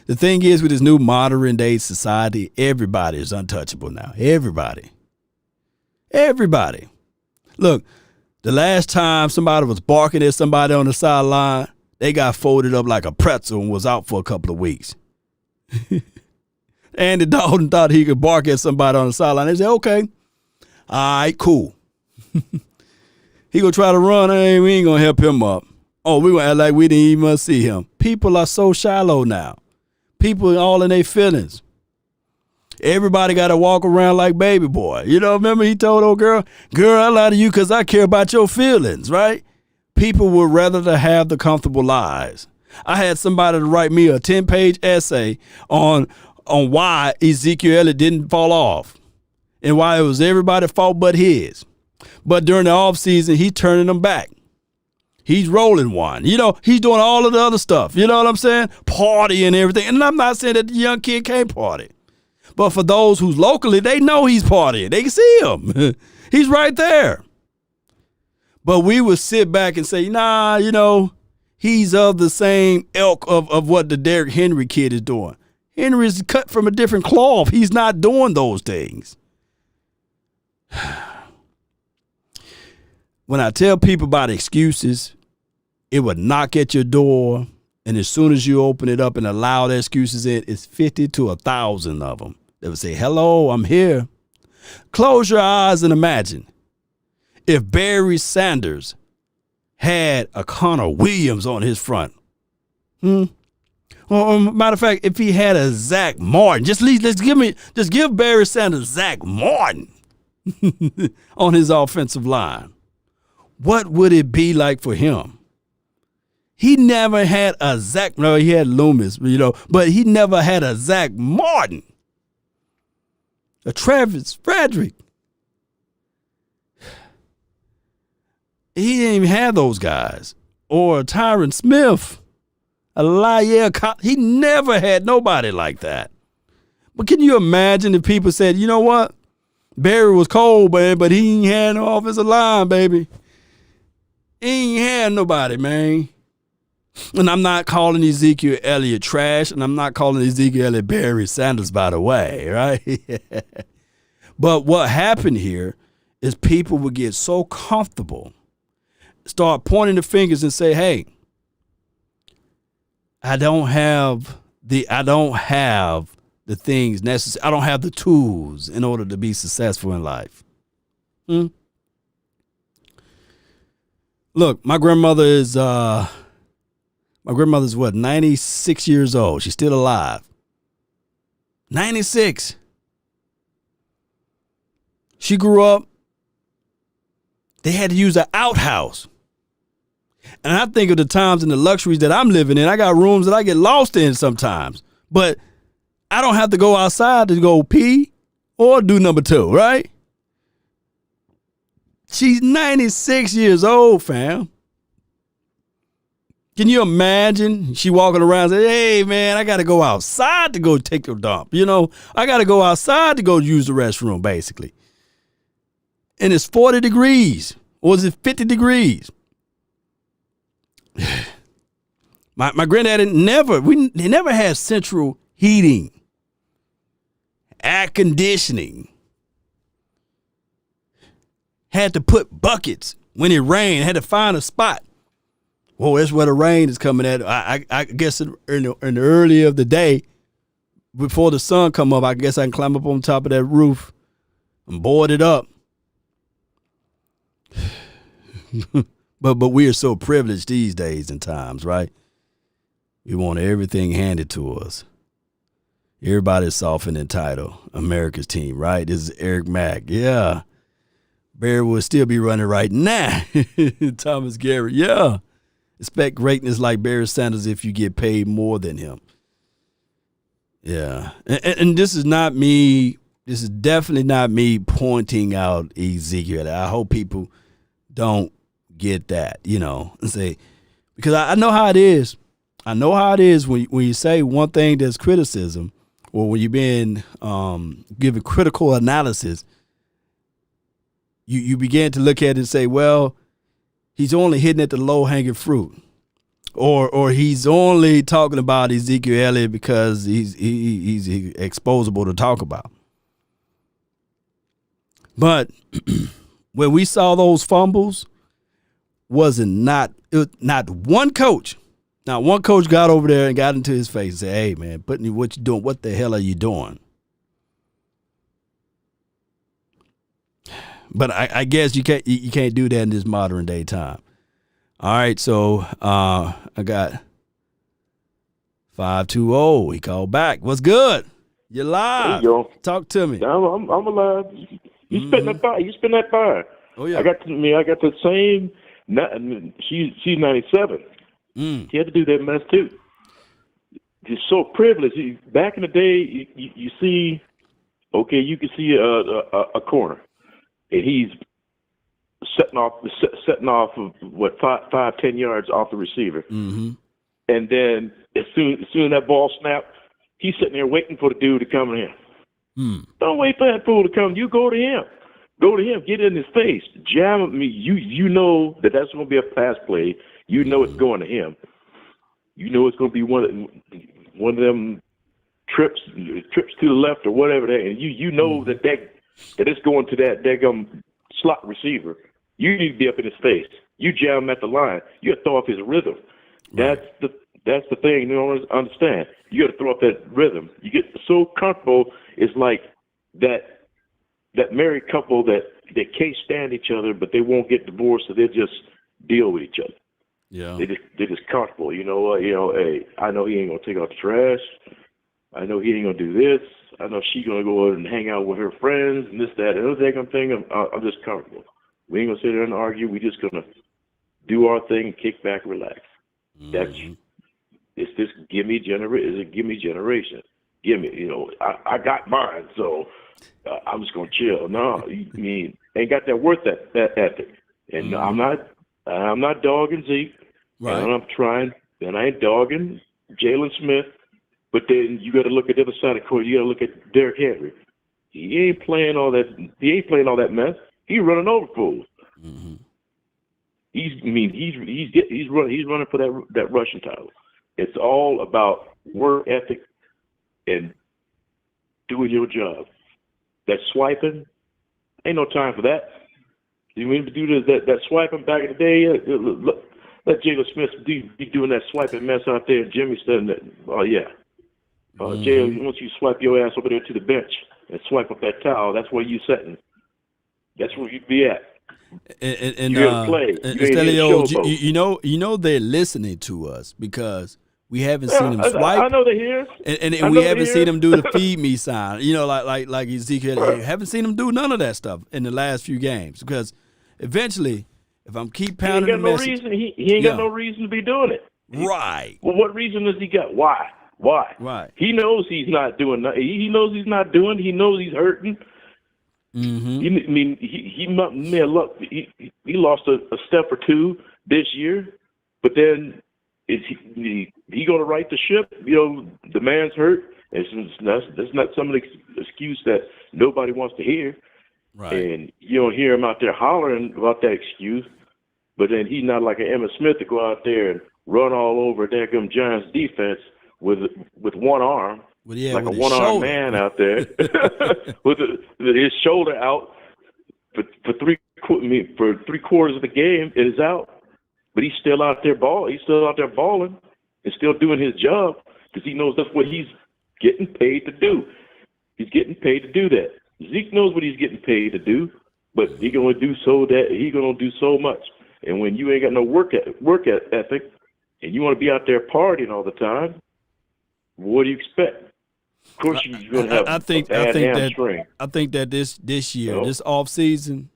The thing is, with this new modern day society, everybody is untouchable now. Everybody. Look, the last time somebody was barking at somebody on the sideline, they got folded up like a pretzel and was out for a couple of weeks. Andy Dalton thought he could bark at somebody on the sideline. They said, okay, all right, cool. He gonna try to run, we ain't gonna help him up. Oh, we gonna act like we didn't even see him. People are so shallow now. People are all in their feelings. Everybody got to walk around like baby boy. You know, remember he told old girl, I lie to you because I care about your feelings, right? People would rather to have the comfortable lies. I had somebody to write me a 10-page essay on why Ezekiel Elliott didn't fall off. And why it was everybody's fault but his. But during the offseason, he's turning them back. He's rolling one. You know, he's doing all of the other stuff. You know what I'm saying? Party and everything. And I'm not saying that the young kid can't party. But for those who's locally, they know he's partying. They can see him. He's right there. But we would sit back and say, nah, you know, he's of the same ilk of what the Derrick Henry kid is doing. Henry's cut from a different cloth. He's not doing those things. When I tell people about excuses, it would knock at your door. And as soon as you open it up and allow the excuses in, it's 50 to 1,000 of them. They would say, hello, I'm here. Close your eyes and imagine if Barry Sanders had a Connor Williams on his front. Or matter of fact, if he had a Zach Martin, just give Barry Sanders Zach Martin on his offensive line. What would it be like for him? He never had a Zach. No, he had Loomis, you know, but he never had a Zach Martin, a Travis Frederick. He didn't even have those guys. Or Tyron Smith, a Lyle. He never had nobody like that. But can you imagine if people said, you know what? Barry was cold, man, but he ain't had no offensive line, baby. He ain't had nobody, man. And I'm not calling Ezekiel Elliott trash, and I'm not calling Ezekiel Elliott Barry Sanders, by the way, right? But what happened here is people would get so comfortable, start pointing the fingers and say, hey, I don't have the things necessary. I don't have the tools in order to be successful in life. Look, my grandmother's what, 96 years old. She's still alive. 96. She grew up, they had to use an outhouse. And I think of the times and the luxuries that I'm living in. I got rooms that I get lost in sometimes. But I don't have to go outside to go pee or do number two, right? She's 96 years old, fam. Can you imagine she walking around and say, hey, man, I got to go outside to go take a dump. You know, I got to go outside to go use the restroom, basically. And it's 40 degrees. Or is it 50 degrees? My granddad never had central heating, air conditioning. Had to put buckets when it rained, had to find a spot. Well, that's where the rain is coming at. I guess in the early of the day, before the sun come up, I guess I can climb up on top of that roof and board it up. But we are so privileged these days and times, right? We want everything handed to us. Everybody's soft and entitled. America's team, right? This is Eric Mack. Yeah. Barry will still be running right now. Thomas Garrett. Yeah. Expect greatness like Barry Sanders if you get paid more than him. Yeah. And this is not me. This is definitely not me pointing out Ezekiel. I hope people don't get that, you know, and say, because I know how it is. I know how it is when you say one thing that's criticism, or when you're being given critical analysis, you begin to look at it and say, well, he's only hitting at the low-hanging fruit. Or he's only talking about Ezekiel Elliott because he's exposable to talk about. But when we saw those fumbles, not one coach. Now, one coach got over there and got into his face and said, hey, man, Putney, what you doing? What the hell are you doing? But I guess you can't do that in this modern day time. All right, so I got 520. He called back. What's good? You're live. There you go. Talk to me. I'm alive. You spitting that fire. You spitting that fire. Oh yeah. I got the same. She's 97. She had to do that mess too. She's so privileged. Back in the day, you see Okay, you can see a corner, and he's setting off of what 5, 10 yards off the receiver, Mm-hmm. and then as soon as that ball snapped, he's sitting there waiting for the dude to come in. Don't wait for that fool to come. You go to him. Go to him. Get in his face. Jam him. You know that's going to be a pass play. You know it's going to him. You know it's going to be one of them trips to the left or whatever that, and you know that it's going to that daggum slot receiver. You need to be up in his face. You jam him at the line. You got to throw off his rhythm. Right. That's the thing. You don't understand. You got to throw off that rhythm. You get so comfortable. It's like that married couple that they can't stand each other, but they won't get divorced, so they just deal with each other. Yeah. They're just comfortable. You know what? Hey, I know he ain't gonna take out the trash. I know he ain't gonna do this. I know she's gonna go and hang out with her friends and this, that, and other thing. I'm just comfortable. We ain't gonna sit there and argue. We just gonna do our thing, kick back, relax. Mm-hmm. It's this gimme generation. Gimme, I got mine, so I'm just gonna chill. No, I mean, ain't got that worth that ethic. And I'm not dogging Zeke. Right. And I'm trying, and I ain't dogging Jalen Smith. But then you got to look at the other side of the court. You got to look at Derrick Henry. He ain't playing all that. He ain't playing all that mess. He's running over fools. Mm-hmm. He's running for that rushing title. It's all about work ethic and doing your job. That swiping, ain't no time for that. You mean to do that swiping back in the day? Let Jalen Smith be doing that swiping mess out there. Jimmy said that. Oh yeah. Jalen, once you swipe your ass over there to the bench and swipe up that towel, that's where you sitting. That's where you be at. And you gotta play. You know they're listening to us because we haven't seen them swipe. I know they're here. And we haven't seen them do the feed me sign. Like Ezekiel, haven't seen them do none of that stuff in the last few games because eventually, if I'm keep pounding the message, he ain't got no reason to be doing it. Right. Well, what reason does he got? Why? Right. He knows he's not doing nothing. He knows he's not doing. He knows he's hurting. Mm-hmm. He lost a step or two this year, but then is he going to right the ship? The man's hurt. That's not some of the excuse that nobody wants to hear. Right. And you don't hear him out there hollering about that excuse. But then he's not like an Emmitt Smith to go out there and run all over that Giants defense with one arm. Well, yeah, like with a one-armed man out there with his shoulder out for three quarters of the game. It is out, but he's still out there balling. He's still out there balling and still doing his job because he knows that's what he's getting paid to do. He's getting paid to do that. Zeke knows what he's getting paid to do, but he's gonna do so much. And when you ain't got no work ethic, and you want to be out there partying all the time, what do you expect? Of course, you're going to have a bad hamstring. I think that this year, this off season,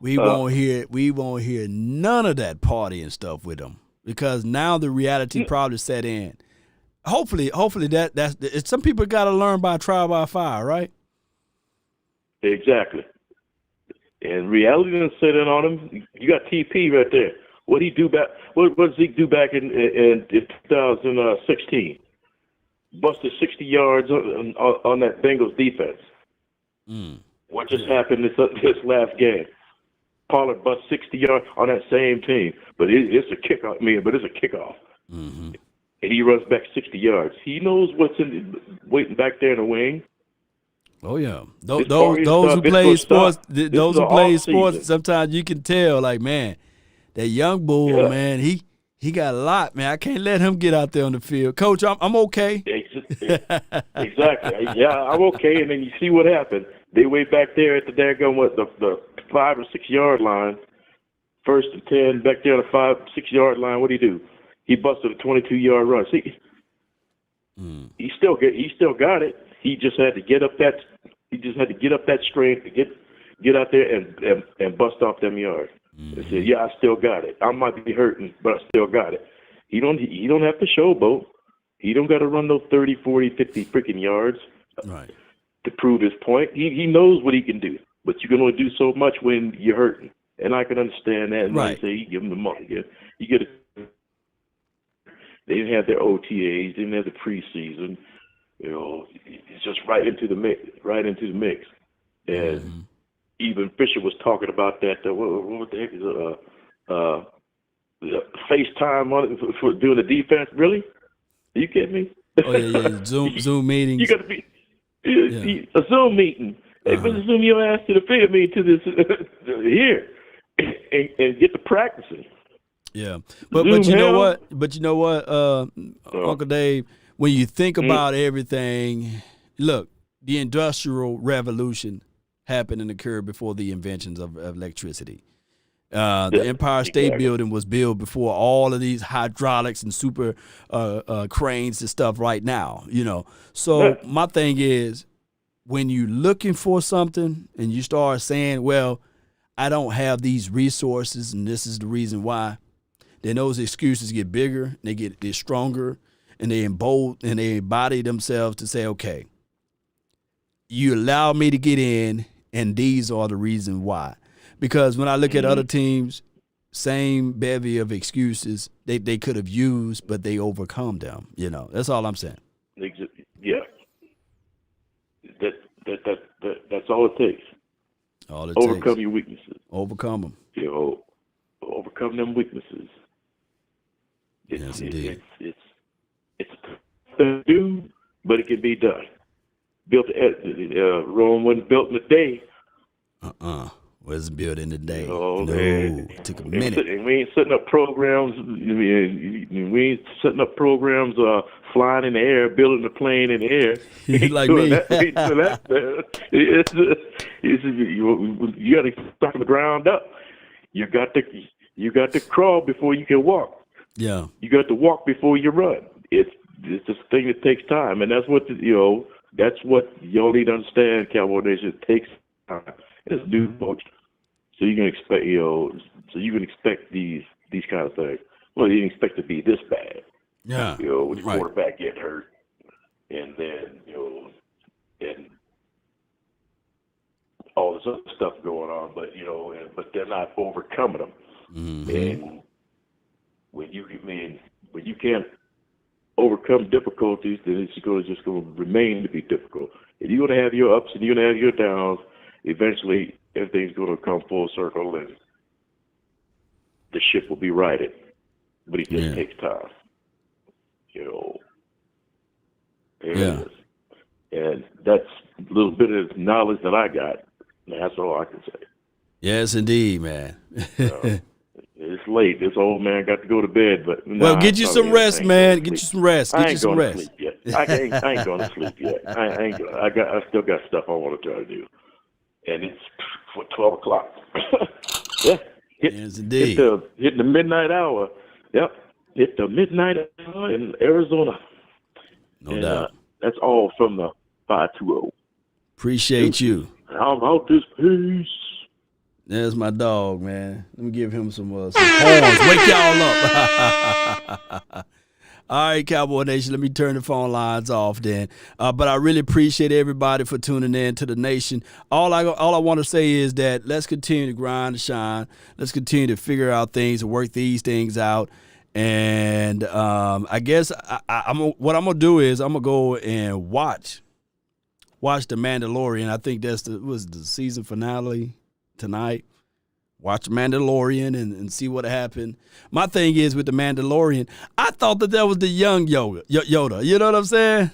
we won't hear none of that partying stuff with them because now the reality probably set in. Hopefully that's some people got to learn by trial by fire, right? Exactly. And reality didn't set in on him. You got TP right there. What did Zeke do back in 2016? Busted 60 yards on that Bengals defense. What just happened this last game? Pollard bust 60 yards on that same team, but it's a kickoff. It's a kickoff, and he runs back 60 yards. He knows what's waiting back there in the wing. Oh yeah, those who play sports, sometimes you can tell, like, man, that young bull, man, he got a lot, man. I can't let him get out there on the field. Coach, I'm okay. Exactly. Yeah, I'm okay. And then you see what happened. They way back there at the daggone the 5 or 6 yard line, 1st and 10 back there on the 5 6 yard line. What did he do? He busted a 22-yard run. See, he still got it. He just had to get up that. He just had to get up that strength to get out there and bust off them yards. And said, "Yeah, I still got it. I might be hurting, but I still got it." He don't have to showboat. He don't got to run those 30, 40, 50 freaking yards. Right. to prove his point. He knows what he can do, but you can only do so much when you're hurting. And I can understand that. And Right. like I say, you give him the money. You get they didn't have their OTAs, didn't have the preseason. You know, it's just right into the mix. And even Fisher was talking about that. What the heck is FaceTime on it for doing the defense? Really? Are you kidding me? Oh yeah. Zoom meetings. You got to be a Zoom meeting. Hey, but Zoom your ass to the field meeting to this here and get to practicing. Yeah, but you know what? But you know what, Uncle Dave? When you think about everything, look, the Industrial Revolution happened and occurred before the inventions of electricity. The Empire State Building was built before all of these hydraulics and super cranes and stuff right now, you know. So my thing is, when you're looking for something and you start saying, well, I don't have these resources and this is the reason why, then those excuses get bigger, they're stronger, and they embody themselves to say, okay, you allow me to get in, and these are the reason why. Because when I look at other teams, same bevy of excuses they could have used, but they overcome them. You know, that's all I'm saying. Yeah, that's all it takes. All it overcome takes. Your weaknesses. Overcome them. You know, overcome them weaknesses. Yes, indeed. It's to do, but it can be done. Rome wasn't built in a day. Wasn't built in a day. No, it took a minute. We ain't setting up programs. We ain't setting up programs. Flying in the air, building a plane in the air. Like me. You got to start from the ground up. You got to crawl before you can walk. Yeah. You got to walk before you run. It's just a thing that takes time, and that's what that's what y'all need to understand. Cowboy Nation, it takes time. It's new coach, so you can expect these kind of things. Well, you didn't expect to be this bad. Yeah. With the quarterback getting hurt, and then and all this other stuff going on, but they're not overcoming them. Mm-hmm. And when you can't overcome difficulties, then it's just going to remain to be difficult. And you're going to have your ups and you're going to have your downs. Eventually, everything's going to come full circle, and the ship will be righted. But it just takes time. There it is. And that's a little bit of knowledge that I got. And that's all I can say. Yes, indeed, man. It's late. This old man got to go to bed, but get you some rest, man. Get you some rest. I ain't going to sleep yet. I ain't going to sleep yet. I still got stuff I want to try to do, and it's for 12:00. Yeah. Yes, indeed. Hit the midnight hour. Yep. Hit the midnight hour in Arizona. No doubt. That's all from the 520. Appreciate you. How about this? Peace. There's my dog, man. Let me give him some horns. Wake y'all up. All right, Cowboy Nation, let me turn the phone lines off then. But I really appreciate everybody for tuning in to the nation. All I want to say is that let's continue to grind and shine. Let's continue to figure out things and work these things out. And I guess what I'm going to do is I'm going to go and watch The Mandalorian. I think that's the season finale tonight. Watch Mandalorian and see what happened. My thing is with the Mandalorian, I thought that was the young Yoda. You know what I'm saying?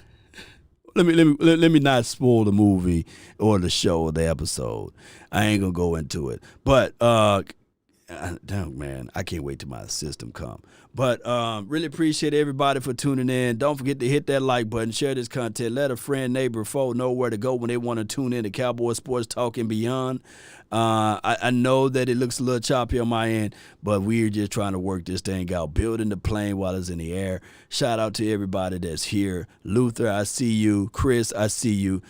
Let me not spoil the movie or the show or the episode. I ain't gonna go into it. But damn, man, I can't wait till my system come. But really appreciate everybody for tuning in. Don't forget to hit that like button, share this content, let a friend, neighbor, foe know where to go when they want to tune in to Cowboy Sports Talk and beyond. I know that it looks a little choppy on my end, but we're just trying to work this thing out, building the plane while it's in the air. Shout out to everybody that's here. Luther, I see you. Chris, I see you.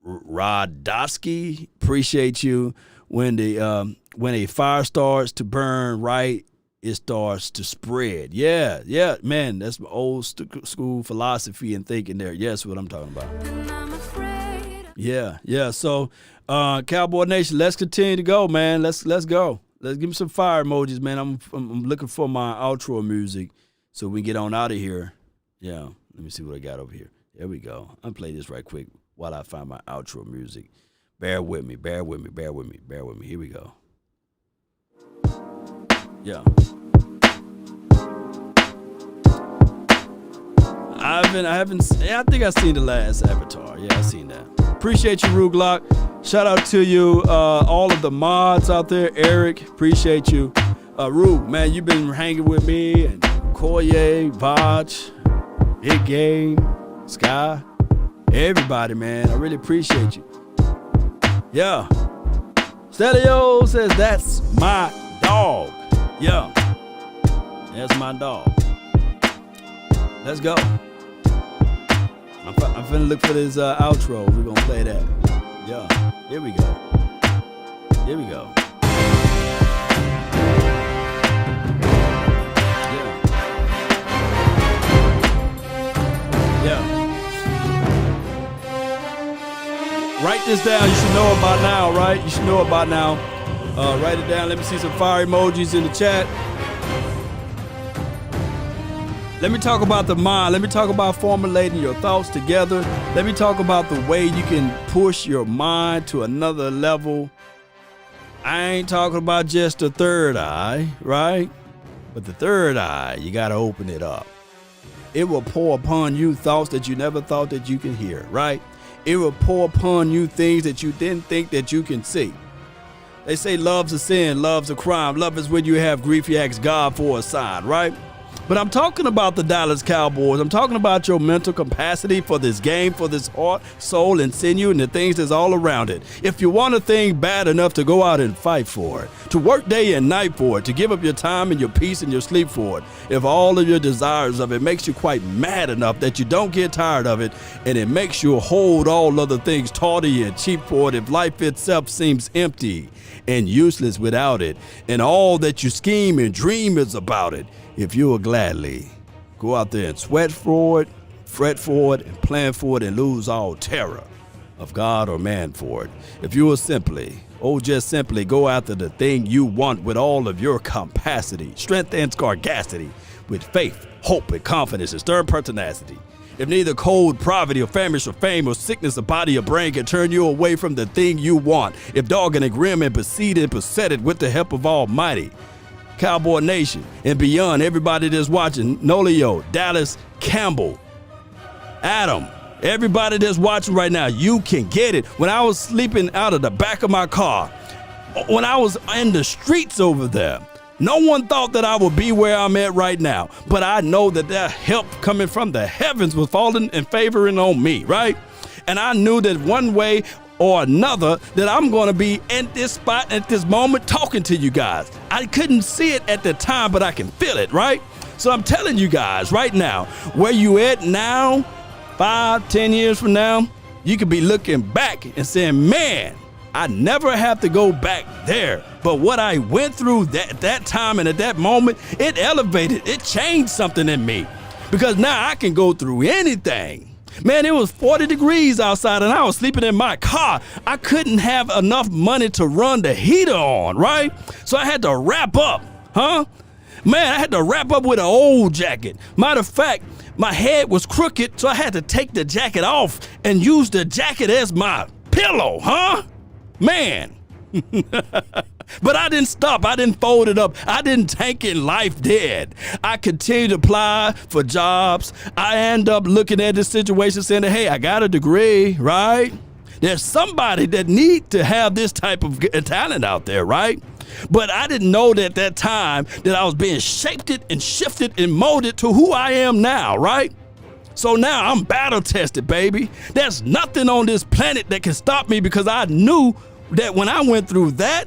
Rodowski, appreciate you. When a fire starts to burn right, it starts to spread. Yeah, man, that's my old school philosophy and thinking there. Yes, what I'm talking about. Yeah. So, Cowboy Nation, let's continue to go, man. Let's go. Let's give me some fire emojis, man. I'm looking for my outro music so we can get on out of here. Yeah. Let me see what I got over here. There we go. I'm play this right quick while I find my outro music. Bear with me. Here we go. Yeah. I think I've seen the last Avatar. Yeah, I've seen that. Appreciate you, Ruglock. Shout out to you, all of the mods out there. Eric, appreciate you. Rug, man, you've been hanging with me, and Koye, Vaj, Big Game, Sky, everybody, man. I really appreciate you. Yeah. Stelio says that's my dog. Yeah. That's my dog. Let's go. I'm finna look for this outro. We're gonna play that. Yeah. Here we go. Yeah. Write this down. You should know it by now, right? You should know it by now. Write it down. Let me see some fire emojis in the chat. Let me talk about the mind. Let me talk about formulating your thoughts together. Let me talk about the way you can push your mind to another level. I ain't talking about just the third eye, right? But the third eye, you got to open it up. It will pour upon you thoughts that you never thought that you can hear, right? It will pour upon you things that you didn't think that you can see. They say love's a sin, love's a crime. Love is when you have grief, you ask God for a sign, right? But I'm talking about the Dallas Cowboys. I'm talking about your mental capacity for this game, for this heart, soul, and sinew, and the things that's all around it. If you want a thing bad enough to go out and fight for it, to work day and night for it, to give up your time and your peace and your sleep for it, if all of your desires of it makes you quite mad enough that you don't get tired of it, and it makes you hold all other things tawdry and cheap for it, if life itself seems empty and useless without it, and all that you scheme and dream is about it, if you will gladly go out there and sweat for it, fret for it, and plan for it, and lose all terror of God or man for it. If you will simply, just simply go after the thing you want with all of your capacity, strength and scarcity, with faith, hope, and confidence, and stern pertinacity. If neither cold, poverty, or famish, or fame, or sickness of body or brain can turn you away from the thing you want, if dogged and grim and beseed and beset it with the help of Almighty, Cowboy Nation, and beyond, everybody that's watching, Nolio, Dallas, Campbell, Adam, everybody that's watching right now, you can get it. When I was sleeping out of the back of my car, when I was in the streets over there, no one thought that I would be where I'm at right now, but I know that that help coming from the heavens was falling and favoring on me, right? And I knew that one way or another that I'm going to be in this spot at this moment talking to you guys. I couldn't see it at the time, but I can feel it, right? So I'm telling you guys right now, where you at now, 5, 10 years from now, you could be looking back and saying, man, I never have to go back there. But what I went through that time and at that moment, it elevated, it changed something in me. Because now I can go through anything. Man, it was 40 degrees outside and I was sleeping in my car. I couldn't have enough money to run the heater on, right? So I had to wrap up, Man, I had to wrap up with an old jacket. Matter of fact, my head was crooked, so I had to take the jacket off and use the jacket as my pillow, Man. But I didn't stop. I didn't fold it up. I didn't tank it life dead. I continued to apply for jobs. I end up looking at this situation saying, hey, I got a degree, right? There's somebody that need to have this type of talent out there, right? But I didn't know that at that time that I was being shaped and shifted and molded to who I am now, right? So now I'm battle tested, baby. There's nothing on this planet that can stop me because I knew that when I went through that,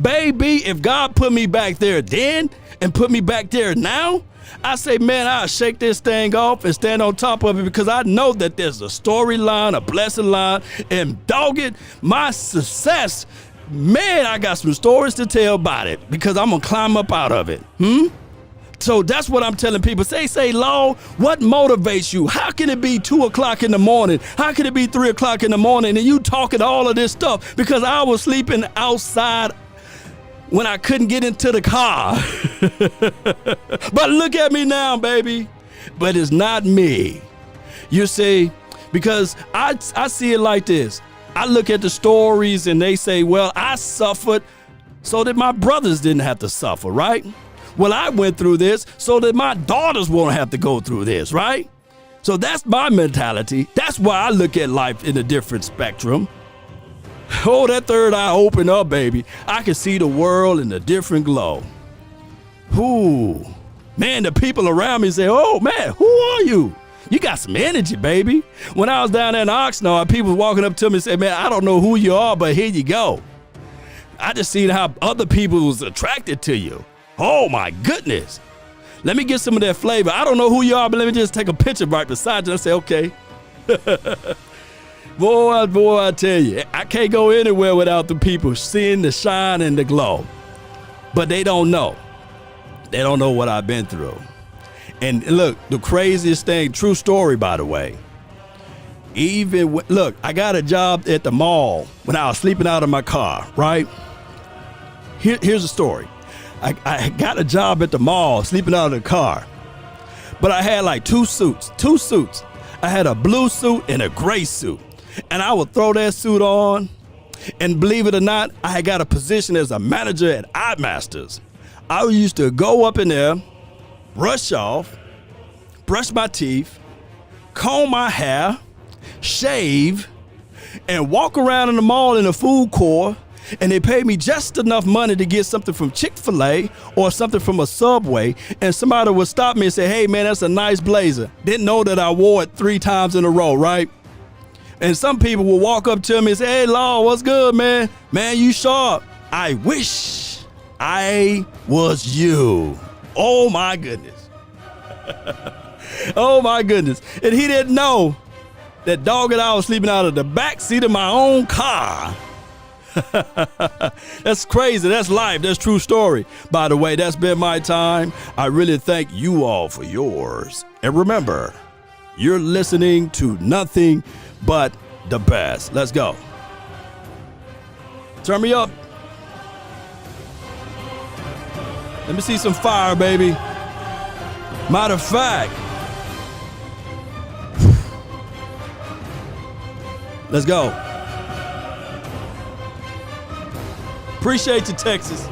baby, if God put me back there then and put me back there now, I say, man, I'll shake this thing off and stand on top of it because I know that there's a storyline, a blessing line, and dog it, my success, man, I got some stories to tell about it because I'm going to climb up out of it. So that's what I'm telling people. Say, Law, what motivates you? How can it be 2 o'clock in the morning? How can it be 3 o'clock in the morning and you talking all of this stuff? Because I was sleeping outside when I couldn't get into the car. But look at me now, baby. But it's not me. You see, because I see it like this. I look at the stories and they say, well, I suffered so that my brothers didn't have to suffer, right? Well, I went through this so that my daughters won't have to go through this, right? So that's my mentality. That's why I look at life in a different spectrum. Oh, that third eye open up, baby. I can see the world in a different glow. Ooh, man, the people around me say, oh, man, who are you? You got some energy, baby. When I was down there in Oxnard, people walking up to me and say, man, I don't know who you are, but here you go. I just seen how other people was attracted to you. Oh, my goodness. Let me get some of that flavor. I don't know who you are, but let me just take a picture right beside you and say, okay. Boy, I tell you, I can't go anywhere without the people seeing the shine and the glow. But they don't know. They don't know what I've been through. And look, the craziest thing, true story, by the way. Look, I got a job at the mall when I was sleeping out of my car, right? Here's the story. I got a job at the mall, sleeping out of the car. But I had like two suits. I had a blue suit and a gray suit. And I would throw that suit on. And believe it or not, I had got a position as a manager at iMasters. I used to go up in there, brush off, brush my teeth, comb my hair, shave, and walk around in the mall in the food court. And they paid me just enough money to get something from Chick-fil-A or something from a Subway. And somebody would stop me and say, hey, man, that's a nice blazer. Didn't know that I wore it 3 times in a row, right? And some people will walk up to me and say, hey, Law, what's good, man? Man, you sharp. I wish I was you. Oh, my goodness. Oh, my goodness. And he didn't know that dog and I was sleeping out of the back seat of my own car. That's crazy. That's life. That's true story. By the way, that's been my time. I really thank you all for yours. And remember, you're listening to nothing but the best. Let's go. Turn me up. Let me see some fire, baby. Matter of fact, let's go. Appreciate you, Texas.